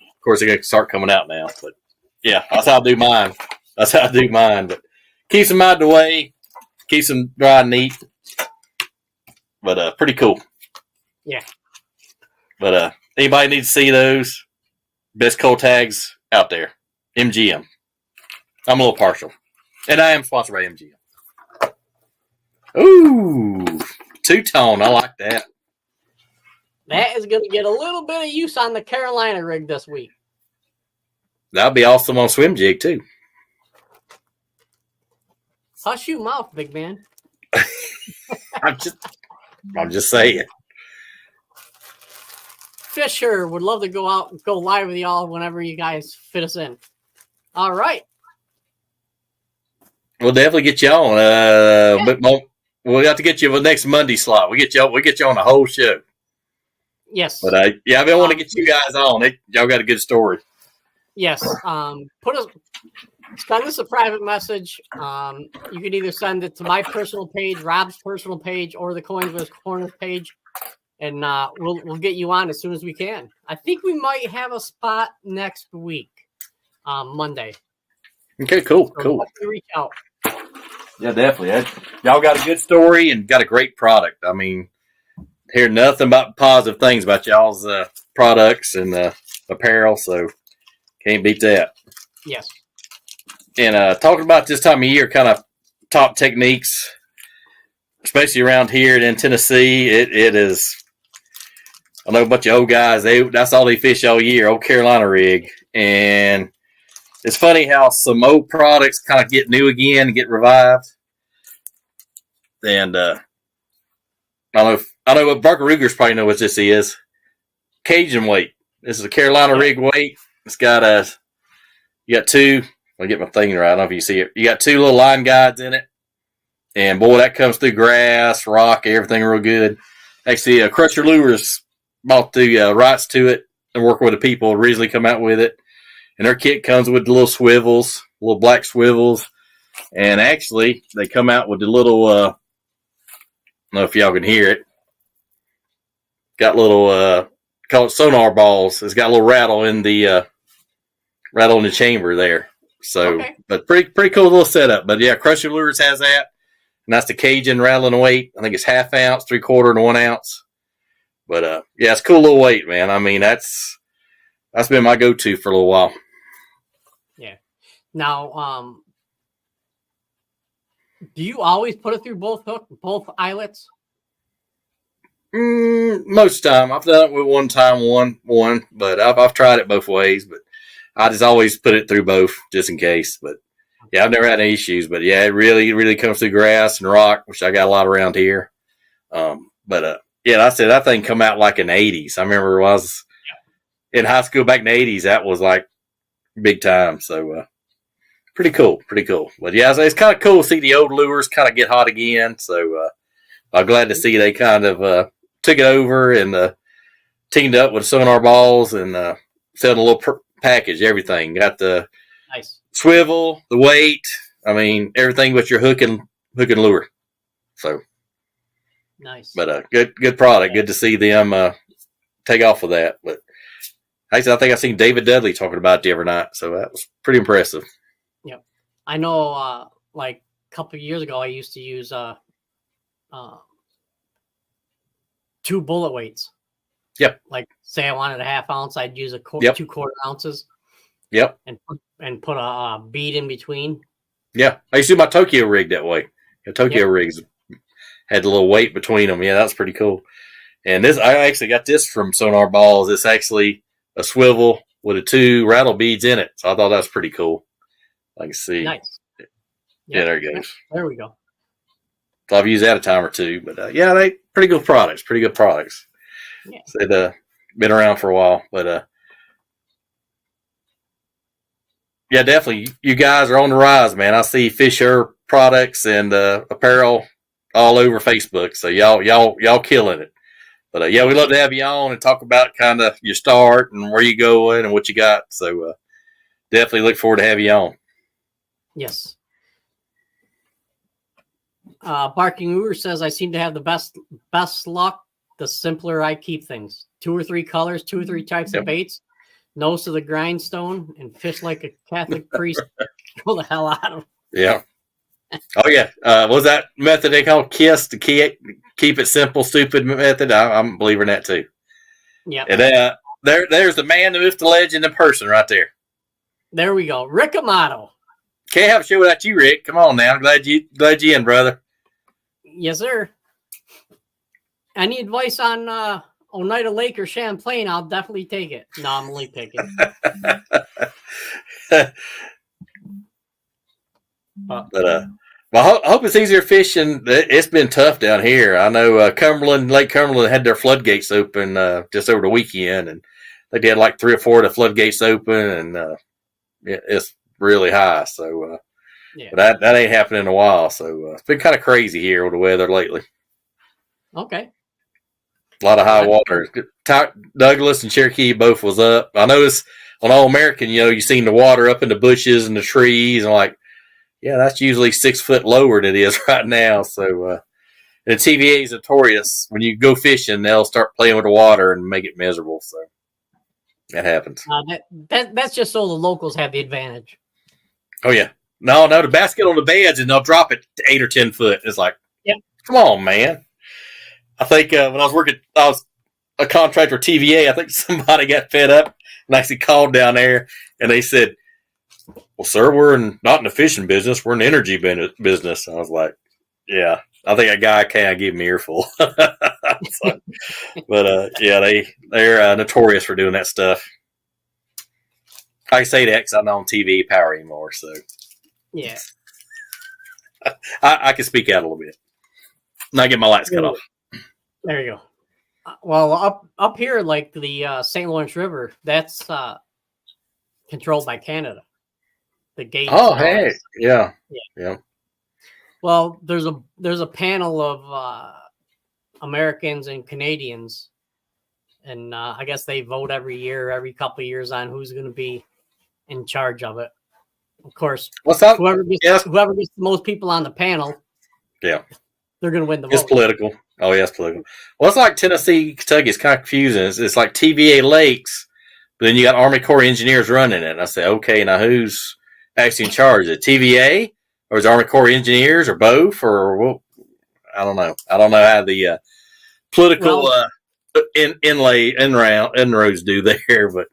[SPEAKER 3] Of course, they're going to start coming out now. But yeah, that's how I do mine. But keeps them out of the way. Keeps them dry and neat. But pretty cool.
[SPEAKER 2] Yeah.
[SPEAKER 3] But anybody needs to see those best cull tags out there. MGM. I'm a little partial. And I am sponsored by MGM. Ooh. Two-tone. I like that.
[SPEAKER 2] That is going to get a little bit of use on the Carolina rig this week.
[SPEAKER 3] That'll be awesome on Swim Jig, too.
[SPEAKER 2] Hush your mouth, big man.
[SPEAKER 3] I'm just saying.
[SPEAKER 2] Fisher would love to go out and go live with y'all whenever you guys fit us in. All right.
[SPEAKER 3] We'll definitely get you on. But we'll have to get you the next Monday slot. We get you on the whole show.
[SPEAKER 2] Yes.
[SPEAKER 3] But I've been wanting to get you guys on. Y'all got a good story.
[SPEAKER 2] Yes. Send us a private message. You can either send it to my personal page, Rob's personal page, or the Coinsless Corner page, and we'll get you on as soon as we can. I think we might have a spot next week, Monday.
[SPEAKER 3] Okay, cool.
[SPEAKER 2] Reach out.
[SPEAKER 3] Yeah, definitely. Y'all got a good story and got a great product. I mean, hear nothing but positive things about y'all's products and apparel, so can't beat that.
[SPEAKER 2] Yes.
[SPEAKER 3] And talking about this time of year, kind of top techniques, especially around here in Tennessee, it is. I know a bunch of old guys. That's all they fish all year. Old Carolina rig, and it's funny how some old products kind of get new again and get revived. And I know what Barker Rugers probably know what this is. Cajun weight. This is a Carolina rig weight. It's got you got two. I'll get my thing right. I don't know if you see it. You got two little line guides in it. And boy, that comes through grass, rock, everything real good. Actually, Crusher Lures bought the rights to it and work with the people originally come out with it. And their kit comes with the little swivels, little black swivels. And actually, they come out with the little, I don't know if y'all can hear it. Got little, call it sonar balls. It's got a little rattle in the chamber there. So, okay. But pretty cool little setup. But yeah, Crusher Lures has that. And that's the Cajun rattling weight. I think it's 1/2 ounce, 3/4, and 1 ounce. But yeah, it's a cool little weight, man. I mean, that's been my go-to for a little while.
[SPEAKER 2] Yeah. Now, do you always put it through both eyelets?
[SPEAKER 3] Most time. I've done it with one, but I've tried it both ways. But I just always put it through both just in case. But yeah, I've never had any issues. But yeah, it really comes through grass and rock, which I got a lot around here. But yeah, I said that thing come out like in the 80s. I remember when I was in high school back in the 80s. That was like big time. So pretty cool. But yeah, it's kind of cool to see the old lures kind of get hot again. So I'm glad to see they kind of took it over and teamed up with sonar balls and selling a little package, everything. Got the
[SPEAKER 2] nice
[SPEAKER 3] swivel, the weight. I mean, everything but your hook and lure. So
[SPEAKER 2] nice.
[SPEAKER 3] But good product. Good to see them take off with that. But actually, I think I seen David Dudley talking about it the other night, so that was pretty impressive.
[SPEAKER 2] Yep, I know. Like a couple of years ago, I used to use 2 bullet weights.
[SPEAKER 3] Yep.
[SPEAKER 2] Like say I wanted a 1/2 ounce, I'd use 2/4 ounces.
[SPEAKER 3] Yep.
[SPEAKER 2] and put a bead in between.
[SPEAKER 3] Yeah. I used to do my Tokyo rig that way. Tokyo rigs had a little weight between them. Yeah, that's pretty cool. And I actually got this from Sonar Balls. It's actually a swivel with 2 rattle beads in it. So I thought that was pretty cool. I can see.
[SPEAKER 2] Nice.
[SPEAKER 3] Yeah, there it goes.
[SPEAKER 2] There we go.
[SPEAKER 3] So I've used that a time or two, but they pretty good products. Pretty good products.
[SPEAKER 2] Yeah.
[SPEAKER 3] So they've been around for a while, but yeah, definitely. You guys are on the rise, man. I see Fisher products and apparel all over Facebook. So y'all killing it. But yeah, we'd love to have you on and talk about kind of your start and where you going and what you got. So definitely look forward to have you on.
[SPEAKER 2] Yes. Barking Uber says, I seem to have the best luck the simpler I keep things. 2 or 3 colors, 2 or 3 types of baits, nose to the grindstone, and fish like a Catholic priest. Pull the hell out of them.
[SPEAKER 3] Yeah. Oh, yeah. What was that method they call KISS, to keep it simple, stupid method? I'm a believer in that, too.
[SPEAKER 2] Yeah.
[SPEAKER 3] And there's the man, the myth, the legend in person right there.
[SPEAKER 2] There we go. Rick Amato.
[SPEAKER 3] Can't have a show without you, Rick. Come on now. Glad you in, brother.
[SPEAKER 2] Yes, sir. Any advice on Oneida Lake or Champlain? I'll definitely take it. No, I'm only picking.
[SPEAKER 3] But I hope it's easier fishing. It's been tough down here. I know Lake Cumberland had their floodgates open just over the weekend, and they had like 3 or 4 of the floodgates open, and it's really high. So but that ain't happened in a while. So it's been kind of crazy here with the weather lately.
[SPEAKER 2] Okay.
[SPEAKER 3] A lot of high water. Douglas and Cherokee both was up. I noticed on All American, you seen the water up in the bushes and the trees, and like, yeah, that's usually 6 foot lower than it is right now. So, and TVA is notorious. When you go fishing, they'll start playing with the water and make it miserable. So that happens.
[SPEAKER 2] That's just so the locals have the advantage.
[SPEAKER 3] Oh yeah, no, the basket on the beds, and they'll drop it to 8 or 10 foot. It's like, come on, man. I think when I was a contractor for TVA. I think somebody got fed up and actually called down there, and they said, well, sir, we're not in the fishing business. We're in the energy business. I was like, yeah, I think a guy can't give me an earful. So, but yeah, they're notorious for doing that stuff. I say that because I'm not on TV power anymore. So
[SPEAKER 2] yeah,
[SPEAKER 3] I can speak out a little bit. Not get my lights cut off.
[SPEAKER 2] There you go. Well, up here, like the St. Lawrence River, that's controlled by Canada. The gate.
[SPEAKER 3] Oh, hey, yeah.
[SPEAKER 2] Well, there's a panel of Americans and Canadians, and I guess they vote every couple of years on who's going to be in charge of it. Of course,
[SPEAKER 3] what's up?
[SPEAKER 2] Whoever gets the most people on the panel,
[SPEAKER 3] they're
[SPEAKER 2] going to win the vote.
[SPEAKER 3] It's political. Oh, yeah, it's political. Well, it's like Tennessee, Kentucky. It's kind of confusing. It's like TVA Lakes, but then you got Army Corps of Engineers running it. And I say, okay, now who's actually in charge? Is it TVA or is it Army Corps of Engineers or both? Or well, I don't know. I don't know how the political inroads do there, but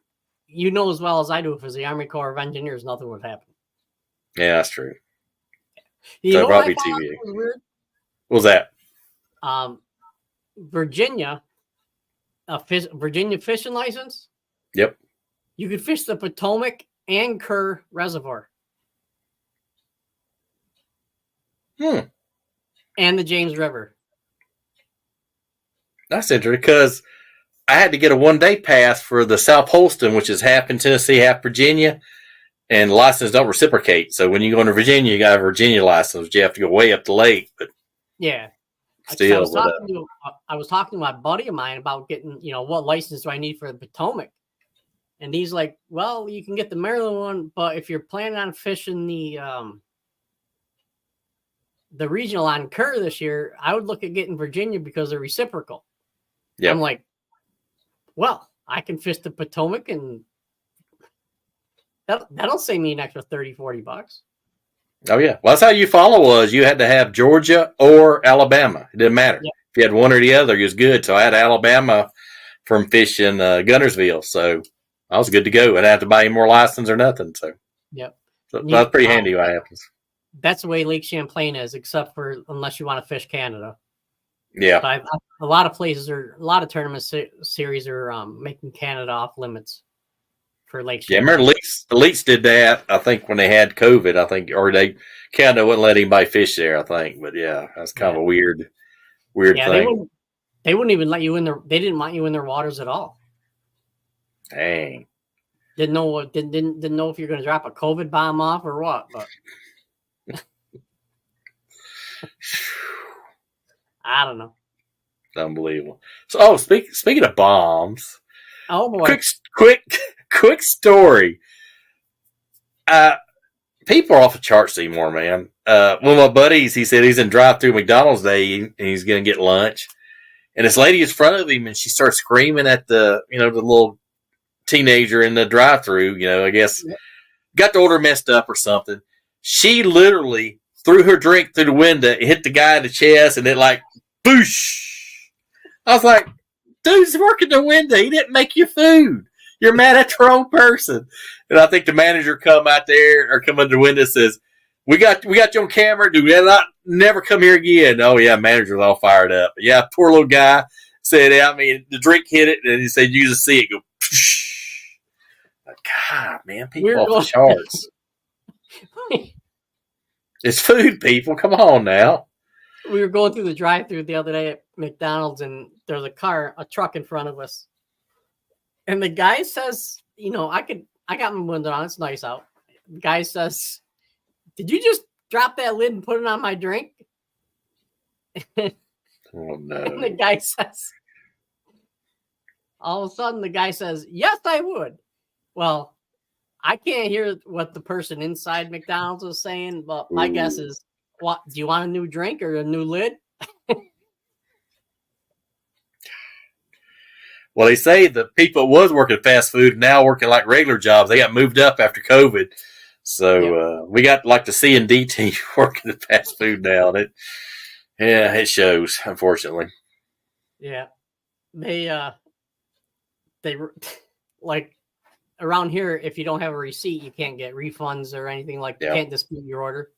[SPEAKER 2] you know as well as I do, if it was the Army Corps of Engineers, nothing would happen.
[SPEAKER 3] Yeah, that's true.
[SPEAKER 2] You know
[SPEAKER 3] probably
[SPEAKER 2] what I
[SPEAKER 3] TVA.
[SPEAKER 2] was weird?
[SPEAKER 3] What was that?
[SPEAKER 2] Virginia, Virginia fishing license.
[SPEAKER 3] Yep.
[SPEAKER 2] You could fish the Potomac and Kerr Reservoir. And the James River.
[SPEAKER 3] That's interesting because I had to get a 1-day pass for the South Holston, which is half in Tennessee, half Virginia, and licenses don't reciprocate. So when you go into Virginia, you got a Virginia license. You have to go way up the lake, but
[SPEAKER 2] yeah.
[SPEAKER 3] Still,
[SPEAKER 2] I was talking to my buddy of mine about getting, what license do I need for the Potomac? And he's like, well, you can get the Maryland one, but if you're planning on fishing the regional on Kerr this year, I would look at getting Virginia because they're reciprocal. Yeah. I'm like, well, I can fish the Potomac and that'll save me an extra $30-$40.
[SPEAKER 3] Oh, yeah. Well, that's how you follow us. You had to have Georgia or Alabama. It didn't matter. Yeah. If you had one or the other, it was good. So I had Alabama from fishing Gunnersville. So I was good to go. I didn't have to buy any more license or nothing. So,
[SPEAKER 2] Yep.
[SPEAKER 3] so that's pretty handy what happens.
[SPEAKER 2] That's the way Lake Champlain is, except for unless you want to fish Canada.
[SPEAKER 3] Yeah.
[SPEAKER 2] But a lot of places a lot of tournament series are making Canada off limits for Lake Champlain.
[SPEAKER 3] Yeah, remember Elites did that, I think, when they had COVID, I think, or Canada wouldn't let anybody fish there, I think. But yeah, that's kind of a weird thing.
[SPEAKER 2] They wouldn't even let you in they didn't want you in their waters at all.
[SPEAKER 3] Dang.
[SPEAKER 2] Didn't know if you're going to drop a COVID bomb off or what, but I don't know.
[SPEAKER 3] Unbelievable. So, speaking of bombs,
[SPEAKER 2] oh boy,
[SPEAKER 3] quick story. People are off the charts anymore, man. One of my buddies, he said he's in drive-through McDonald's day and he's going to get lunch, and this lady is in front of him, and she starts screaming at the little teenager in the drive-through. I guess got the order messed up or something. She literally threw her drink through the window, hit the guy in the chest, and it like boosh. I was like, dude's working the window. He didn't make your food. You're mad at the wrong person. And I think the manager come out there or come under the window and says, we got you on camera. Do never come here again. Oh yeah, manager's all fired up. But yeah, poor little guy said, the drink hit it, and he said, you just see it go. God, man, people off the charts. It's food, people. Come on now.
[SPEAKER 2] We were going through the drive-thru the other day at McDonald's, and there's a truck in front of us. And the guy says, I got my window on. It's nice out. The guy says, did you just drop that lid and put it on my drink?
[SPEAKER 3] Oh, no.
[SPEAKER 2] And the guy says, all of a sudden, the guy says, yes, I would. Well, I can't hear what the person inside McDonald's was saying, but my guess is, what, do you want a new drink or a new lid?
[SPEAKER 3] Well, they say the people was working fast food now working like regular jobs. They got moved up after COVID. So we got like the C&D team working at fast food now. And it shows, unfortunately.
[SPEAKER 2] Yeah. They like around here, if you don't have a receipt, you can't get refunds or anything like that. You can't dispute your order.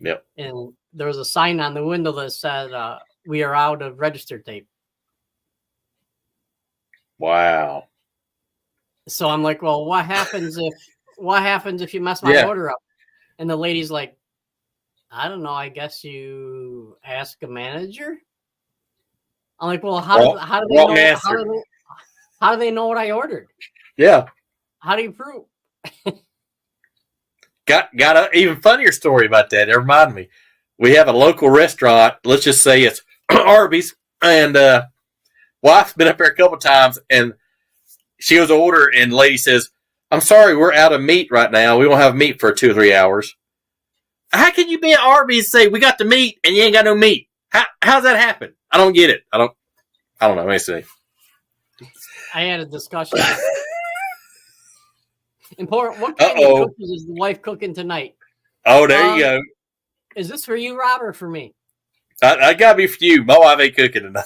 [SPEAKER 3] Yep.
[SPEAKER 2] And there was a sign on the window that said, we are out of register tape.
[SPEAKER 3] Wow.
[SPEAKER 2] So I'm like, well, what happens if you mess my order up? And the lady's like, I don't know. I guess you ask a manager. I'm like, well, how do they know what I ordered?
[SPEAKER 3] Yeah.
[SPEAKER 2] How do you prove?
[SPEAKER 3] Got an even funnier story about that. It reminded me. We have a local restaurant. Let's just say it's Arby's, and wife's been up there a couple times, and she goes to order, and the lady says, I'm sorry, we're out of meat right now. We don't have meat for 2 or 3 hours. How can you be at Arby's and say, we got the meat, and you ain't got no meat? How's that happen? I don't get it. I don't know. Let me see.
[SPEAKER 2] I had a discussion. Important. What kind of cookies is the wife cooking tonight?
[SPEAKER 3] Oh, there you go.
[SPEAKER 2] Is this for you, Rob, or for me?
[SPEAKER 3] I gotta be for you. My wife ain't cooking tonight.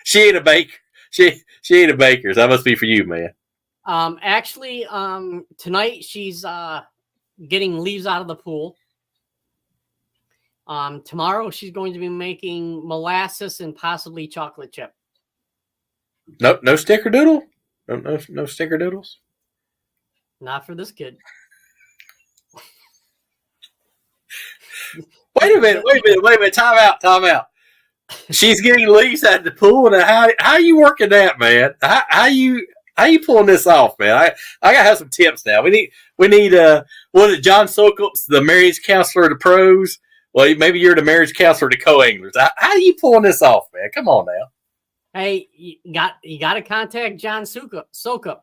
[SPEAKER 3] She ain't a baker. She ain't a baker. So that must be for you, man.
[SPEAKER 2] Actually, tonight she's getting leaves out of the pool. Tomorrow she's going to be making molasses and possibly chocolate chip.
[SPEAKER 3] No snickerdoodle? No snickerdoodles?
[SPEAKER 2] Not for this kid.
[SPEAKER 3] Wait a minute. Time out. She's getting leaves out of the pool. Now, how are you working that, man? How you pulling this off, man? I gotta have some tips now. We need what is it, John Sokop's the marriage counselor to pros? Well, maybe you're the marriage counselor to co-anglers. How are you pulling this off, man? Come on now.
[SPEAKER 2] Hey, you got to contact John Sokop.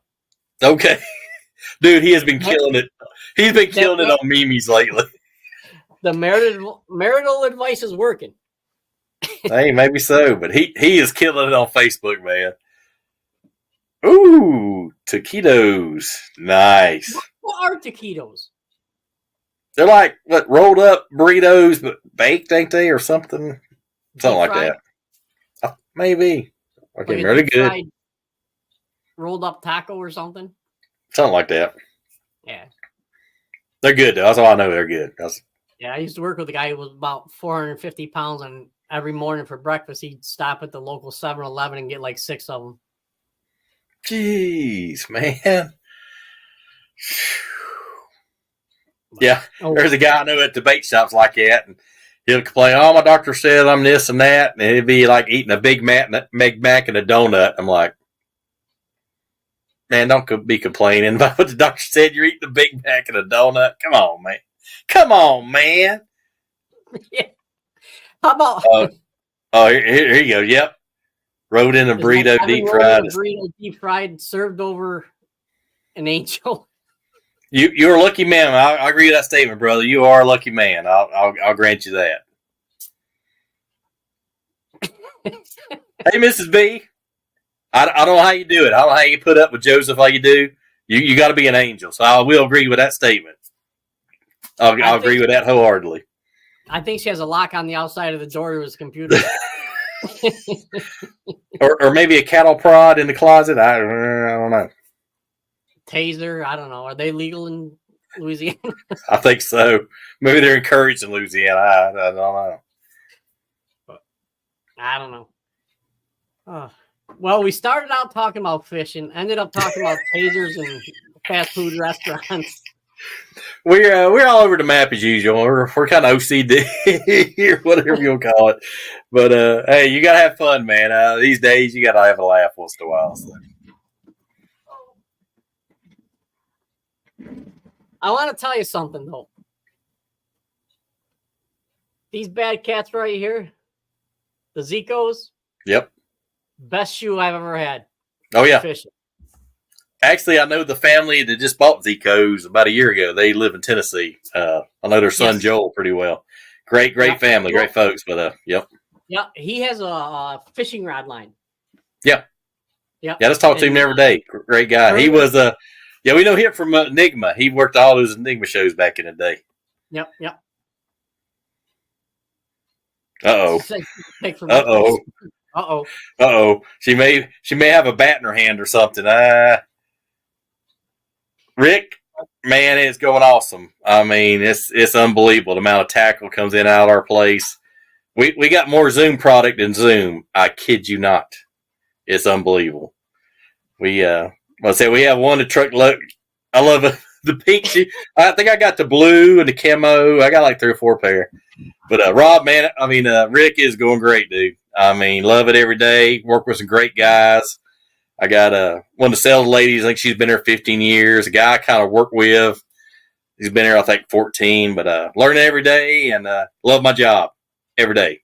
[SPEAKER 3] Okay. Dude, he has been killing it. He's been killing it on memes lately.
[SPEAKER 2] The marital advice is working.
[SPEAKER 3] Hey, maybe so, but he is killing it on Facebook, man. Ooh, taquitos. Nice.
[SPEAKER 2] What are taquitos?
[SPEAKER 3] They're like, rolled up burritos, but baked, ain't they, or something? Something like that. Maybe. Okay, really good.
[SPEAKER 2] rolled up taco or something.
[SPEAKER 3] Something like that.
[SPEAKER 2] Yeah.
[SPEAKER 3] They're good, though. That's all I know. They're good.
[SPEAKER 2] Yeah, I used to work with a guy who was about 450 pounds, and every morning for breakfast, he'd stop at the local 7-Eleven and get like 6 of them.
[SPEAKER 3] Jeez, man. Yeah, there's a guy I know at the bait shops like that, and he'll complain, "Oh, my doctor said I'm this and that," and he'd be like eating a Big Mac and a donut. I'm like, man, don't be complaining about what the doctor said. You're eating a Big Mac and a donut. Come on, man. Come on, man.
[SPEAKER 2] Yeah. How about?
[SPEAKER 3] Here you go. Yep. Rode in a burrito deep fried.
[SPEAKER 2] Burrito deep fried, served over an angel.
[SPEAKER 3] You're a lucky man. I agree with that statement, brother. You are a lucky man. I'll grant you that. Hey, Mrs. B. I don't know how you do it. I don't know how you put up with Joseph like you do. You got to be an angel. So I will agree with that statement. I'll agree with that wholeheartedly.
[SPEAKER 2] I think she has a lock on the outside of the door of his computer.
[SPEAKER 3] or maybe a cattle prod in the closet. I don't know.
[SPEAKER 2] Taser. I don't know. Are they legal in Louisiana?
[SPEAKER 3] I think so. Maybe they're encouraged in Louisiana. I don't know.
[SPEAKER 2] I don't know. Well, we started out talking about fishing, ended up talking about tasers and fast food restaurants.
[SPEAKER 3] We're all over the map as usual. We're kind of OCD or whatever you'll call it. But hey, you gotta have fun, man. These days you gotta have a laugh once in a while. So.
[SPEAKER 2] I want to tell you something though. These bad cats right here, the Zicos.
[SPEAKER 3] Yep. Best
[SPEAKER 2] shoe I've ever had.
[SPEAKER 3] Oh yeah.
[SPEAKER 2] Fishing.
[SPEAKER 3] Actually, I know the family that just bought Zicos about a year ago. They live in Tennessee. I know their son Joel pretty well. Great family, great folks. But yep.
[SPEAKER 2] Yeah, he has a fishing rod line.
[SPEAKER 3] Yeah. Yeah, let's talk to him every day. Great guy. He was we know him from Enigma. He worked all those Enigma shows back in the day.
[SPEAKER 2] Yep.
[SPEAKER 3] Uh-oh. She may have a bat in her hand or something. Rick, man, it's going awesome. I mean, it's unbelievable the amount of tackle comes in and out of our place. We got more Zoom product than Zoom. I kid you not. It's unbelievable. We have one the truck look. I love the pink. I think I got the blue and the camo. I got like 3 or 4 pair. But Rob, man, Rick is going great, dude. I mean, love it every day. Work with some great guys. I got one of the sales ladies. I think she's been here 15 years. A guy I kind of work with. He's been here, I think, 14. But learning every day and love my job every day.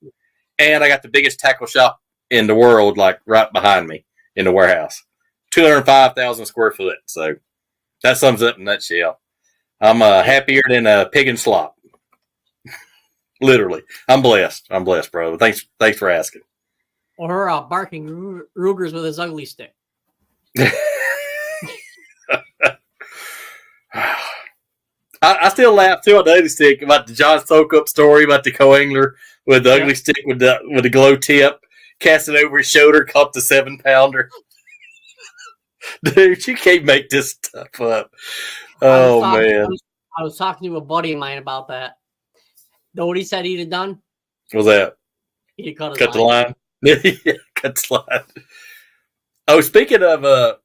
[SPEAKER 3] And I got the biggest tackle shop in the world, like right behind me in the warehouse. 205,000 square foot. So that sums up in a nutshell. I'm happier than a pig in slop. Literally. I'm blessed, bro. Thanks for asking.
[SPEAKER 2] Or barking Rugers with his ugly stick.
[SPEAKER 3] I still laugh too on the ugly stick about the John Sokup story about the co-angler with the ugly stick with the glow tip, casting over his shoulder, caught the 7-pounder. Dude, you can't make this stuff up. Oh man!
[SPEAKER 2] I was talking to a buddy of mine about that. Know what he said he'd have done?
[SPEAKER 3] What was that?
[SPEAKER 2] He'd cut
[SPEAKER 3] the line. Yeah, cut the line. Oh, speaking of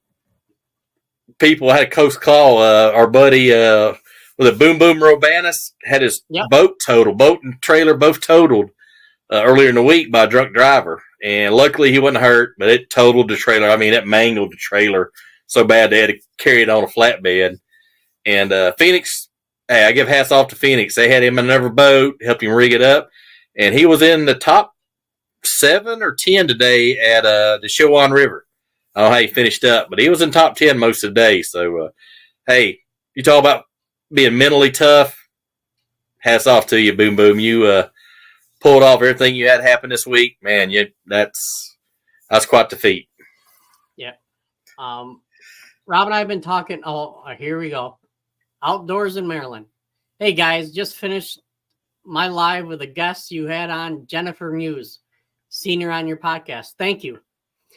[SPEAKER 3] people, I had a close call. Our buddy with a Boom Boom Robanis had his boat and trailer both totaled earlier in the week by a drunk driver. And luckily he wasn't hurt, but it totaled the trailer. I mean, it mangled the trailer so bad they had to carry it on a flatbed. And Phoenix, hey, I give hats off to Phoenix. They had him in another boat, helped him rig it up. And he was in the top 7 or 10 today at the Chowan River. I don't know how he finished up, but he was in top 10 most of the day. So, hey, you talk about being mentally tough. Hats off to you, Boom Boom. You pulled off everything you had happen this week. Man, that's quite the feat.
[SPEAKER 2] Yeah. Rob and I have been talking. Oh, here we go. Outdoors in Maryland. Hey, guys, just finished my live with a guest you had on, Jennifer Muse. Seen her on your podcast. Thank you.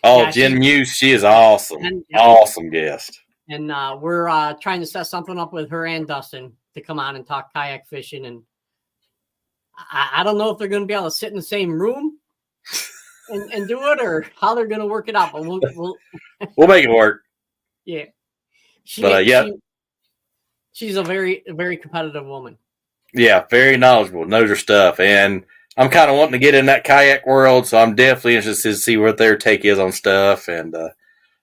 [SPEAKER 3] Oh,
[SPEAKER 2] Yeah,
[SPEAKER 3] Jen Muse, she is awesome.
[SPEAKER 2] And-
[SPEAKER 3] Awesome guest.
[SPEAKER 2] And we're trying to set something up with her and Dustin to come on and talk kayak fishing. And I don't know if they're going to be able to sit in the same room and do it, or how they're going to work it out. But
[SPEAKER 3] We'll make it work.
[SPEAKER 2] Yeah. She's a very competitive woman.
[SPEAKER 3] Yeah, very knowledgeable, knows her stuff. And I'm kind of wanting to get in that kayak world, so I'm definitely interested to see what their take is on stuff. And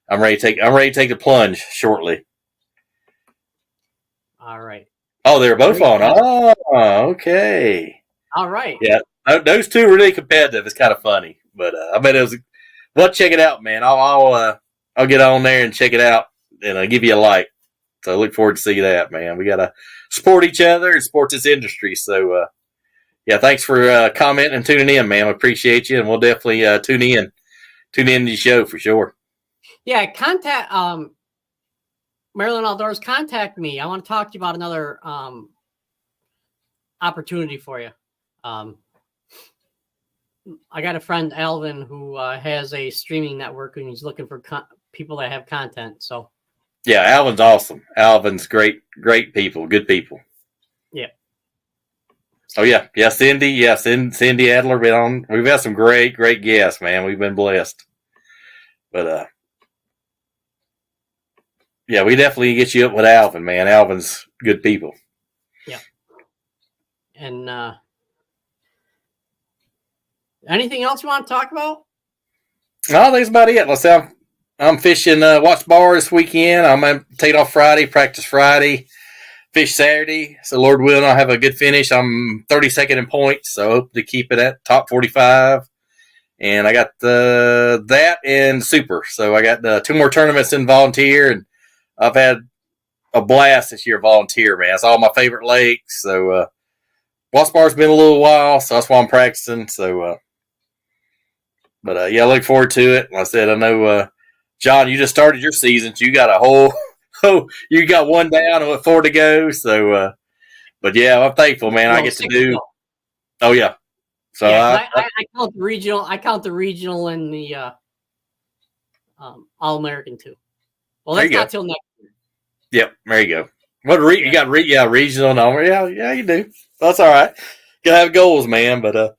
[SPEAKER 3] I'm ready to take the plunge shortly.
[SPEAKER 2] All right.
[SPEAKER 3] Oh, they're both on. Oh, okay.
[SPEAKER 2] All right.
[SPEAKER 3] Yeah, those two are really competitive. It's kind of funny, but I bet it was. Well, check it out, man. I'll get on there and check it out and give you a like. So I look forward to see that, man. We gotta support each other and support this industry. So, yeah, thanks for commenting and tuning in, man. I appreciate you, and we'll definitely tune in to the show for sure.
[SPEAKER 2] Yeah, contact Maryland Outdoors. Contact me. I want to talk to you about another opportunity for you. I got a friend, Alvin, who has a streaming network, and he's looking for people that have content. So,
[SPEAKER 3] yeah, Alvin's awesome. Alvin's great people, good people.
[SPEAKER 2] Yeah.
[SPEAKER 3] Oh yeah, Cindy. Yeah, Cindy Adler been on. We've had some great guests, man. We've been blessed. But yeah, we definitely get you up with Alvin, man. Alvin's good people.
[SPEAKER 2] Yeah. And anything else you want to talk about?
[SPEAKER 3] No, I think that's about it. Let's say I'm fishing Watts Bar this weekend. I'm going to take it off Friday, practice Friday, fish Saturday. So Lord willing, I'll have a good finish. I'm 32nd in points, so I hope to keep it at top 45. And I got that and super. So I got 2 more tournaments in volunteer, and I've had a blast this year volunteer, man. It's all my favorite lakes. So Watts Bar's been a little while, so that's why I'm practicing. So, yeah, I look forward to it. Like I said, I know, John, you just started your season. So you got you got 1 down and 4 to go. So, but yeah, I'm thankful, man. I get to do. Oh yeah. So
[SPEAKER 2] yeah, I count the regional. I count the regional and the All American too. Well, that's not till next year.
[SPEAKER 3] Yep, there you go. You got regional and all. Yeah, you do. That's all right. Gotta have goals, man. But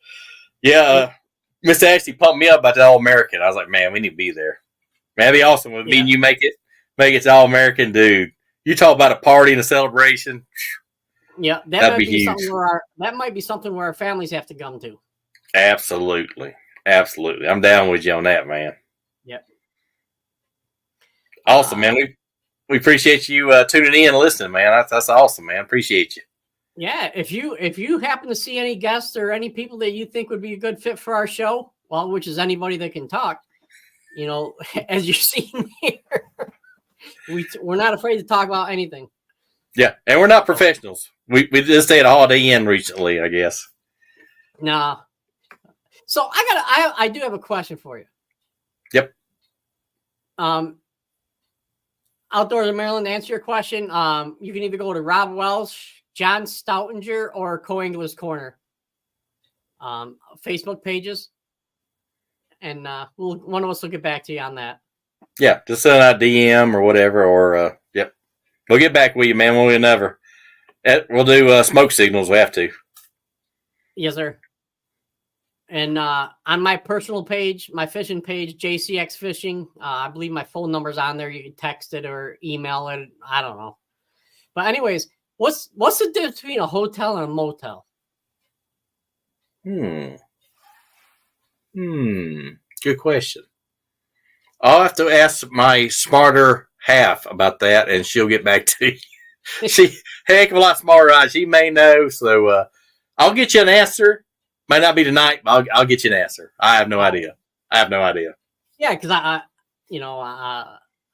[SPEAKER 3] Miss Ashley pumped me up about the All American. I was like, man, we need to be there. Man, that'd be awesome. With me and you make it to All American, dude. You talk about a party and a celebration.
[SPEAKER 2] Yeah, that'd be huge. That might be something where our families have to come to.
[SPEAKER 3] Absolutely. I'm down with you on that, man.
[SPEAKER 2] Yep.
[SPEAKER 3] Awesome, man. We appreciate you tuning in and listening, man. That's awesome, man. Appreciate you.
[SPEAKER 2] Yeah, if you happen to see any guests or any people that you think would be a good fit for our show, well, which is anybody that can talk, as you've seen here, we're not afraid to talk about anything.
[SPEAKER 3] Yeah, and we're not professionals. We just stayed a Holiday Inn recently, I guess.
[SPEAKER 2] Nah. So I do have a question for you.
[SPEAKER 3] Yep.
[SPEAKER 2] Outdoors of Maryland, to answer your question, you can either go to Rob Welsh, John Stoutinger, or Co-Angler's Corner Facebook pages, and one of us will get back to you on that.
[SPEAKER 3] Yeah, just send out DM or whatever, or yep, we'll get back with you, man. We'll do smoke signals. We have to.
[SPEAKER 2] Yes, sir. And on my personal page, my fishing page, JCX Fishing, I believe my phone number's on there. You can text it or email it. I don't know. But anyways, what's the difference between a hotel and a motel?
[SPEAKER 3] Good question. I'll have to ask my smarter half about that, and she'll get back to you. She heck of a lot smarter. She may know, so I'll get you an answer. Might not be tonight, but I'll get you an answer. I have no idea.
[SPEAKER 2] Yeah, because I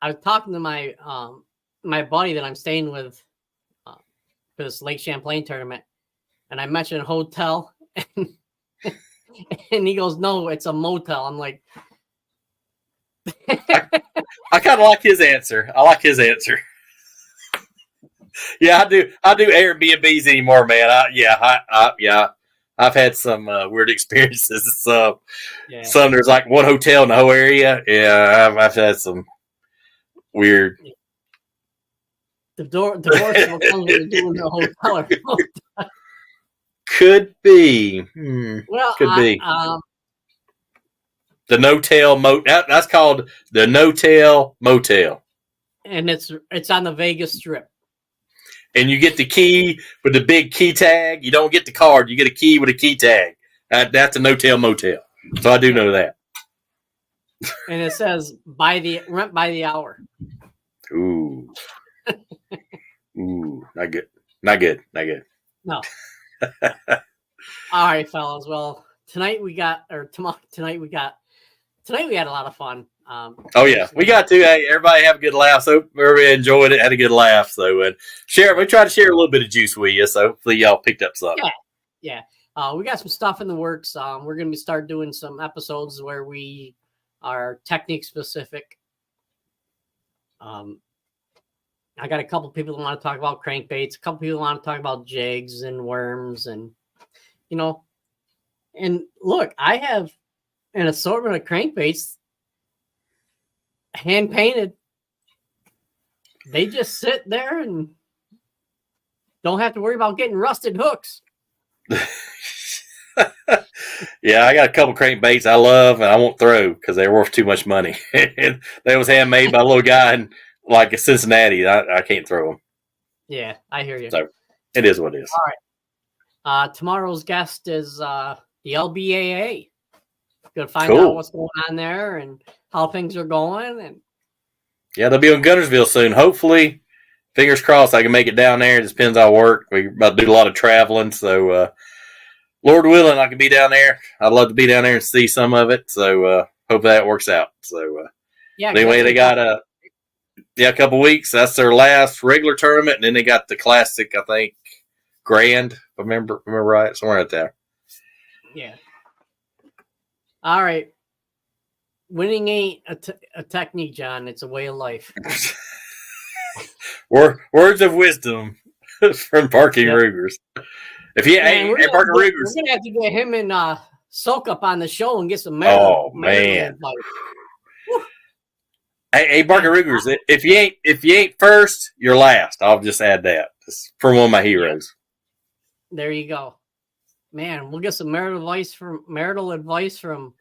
[SPEAKER 2] was talking to my my buddy that I'm staying with for this Lake Champlain tournament, and I mentioned a hotel, and he goes, "No, it's a motel." I'm like,
[SPEAKER 3] I kind of like his answer. Yeah, I do Airbnbs anymore, man. I I've had some weird experiences. So,
[SPEAKER 2] Yeah.
[SPEAKER 3] some there's like one hotel in the whole area. Yeah, I've had some weird.
[SPEAKER 2] The divorce will come when you're doing the hotel.
[SPEAKER 3] Could be.
[SPEAKER 2] Well,
[SPEAKER 3] Could be. The no-tail that's called the no-tail motel.
[SPEAKER 2] And it's on the Vegas Strip.
[SPEAKER 3] And you get the key with the big key tag. You don't get the card. You get a key with a key tag. That's a no-tail motel. So I do know that.
[SPEAKER 2] And it says rent by the hour.
[SPEAKER 3] Ooh. Ooh, not good. Not good. Not good.
[SPEAKER 2] No. All right, fellas. Well, tonight we had a lot of fun.
[SPEAKER 3] Oh yeah, we got to. Hey, everybody have a good laugh. So everybody enjoyed it, had a good laugh. So and share. We try to share a little bit of juice with you. So hopefully y'all picked up something.
[SPEAKER 2] Yeah. We got some stuff in the works. We're going to start doing some episodes where we are technique specific. I got a couple people that want to talk about crankbaits. A couple people want to talk about jigs and worms, and and look, I have an assortment of crankbaits, hand painted. They just sit there and don't have to worry about getting rusted hooks.
[SPEAKER 3] Yeah, I got a couple crankbaits I love and I won't throw because they're worth too much money. They was handmade by a little guy in like Cincinnati. I can't throw them.
[SPEAKER 2] Yeah, I hear you.
[SPEAKER 3] So it is what it is.
[SPEAKER 2] All right. Tomorrow's guest is the LBAA. Going to find out what's going on there and how things are going. And
[SPEAKER 3] yeah, they'll be on Guntersville soon. Hopefully, fingers crossed, I can make it down there. It just depends on work. We're about to do a lot of traveling. So, Lord willing, I can be down there. I'd love to be down there and see some of it. So, hope that works out. So, anyway, they got a couple weeks. That's their last regular tournament. And then they got the classic, I think, Grand, if I remember right, somewhere out there.
[SPEAKER 2] Yeah. All right. Winning ain't a technique, John. It's a way of life.
[SPEAKER 3] Words of wisdom from Parking Rugers. If you Parking Rugers,
[SPEAKER 2] we're gonna have to get him and Soak up on the show and get some medal.
[SPEAKER 3] Oh man. Hey, Parking Rugers, if you ain't first, you're last. I'll just add that. It's from one of my heroes.
[SPEAKER 2] There you go. Man, we'll get some marital advice from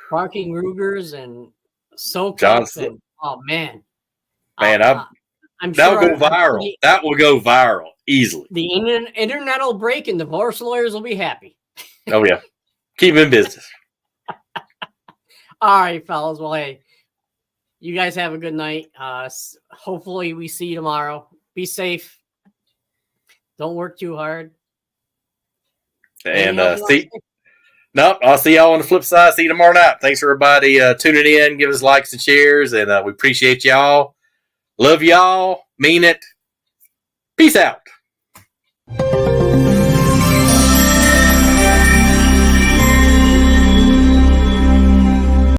[SPEAKER 2] Parking Rugers and Soak Up. Oh man.
[SPEAKER 3] Man, I'm sure that'll go viral. That will go viral easily.
[SPEAKER 2] The internet will break and divorce lawyers will be happy.
[SPEAKER 3] Oh yeah. Keep in business.
[SPEAKER 2] All right, fellas. Well, hey, you guys have a good night. Hopefully we see you tomorrow. Be safe. Don't work too hard.
[SPEAKER 3] And I'll see y'all on the flip side. See you tomorrow night. Thanks everybody tuning in. Give us likes and shares, and we appreciate y'all. Love y'all. Mean it. Peace out.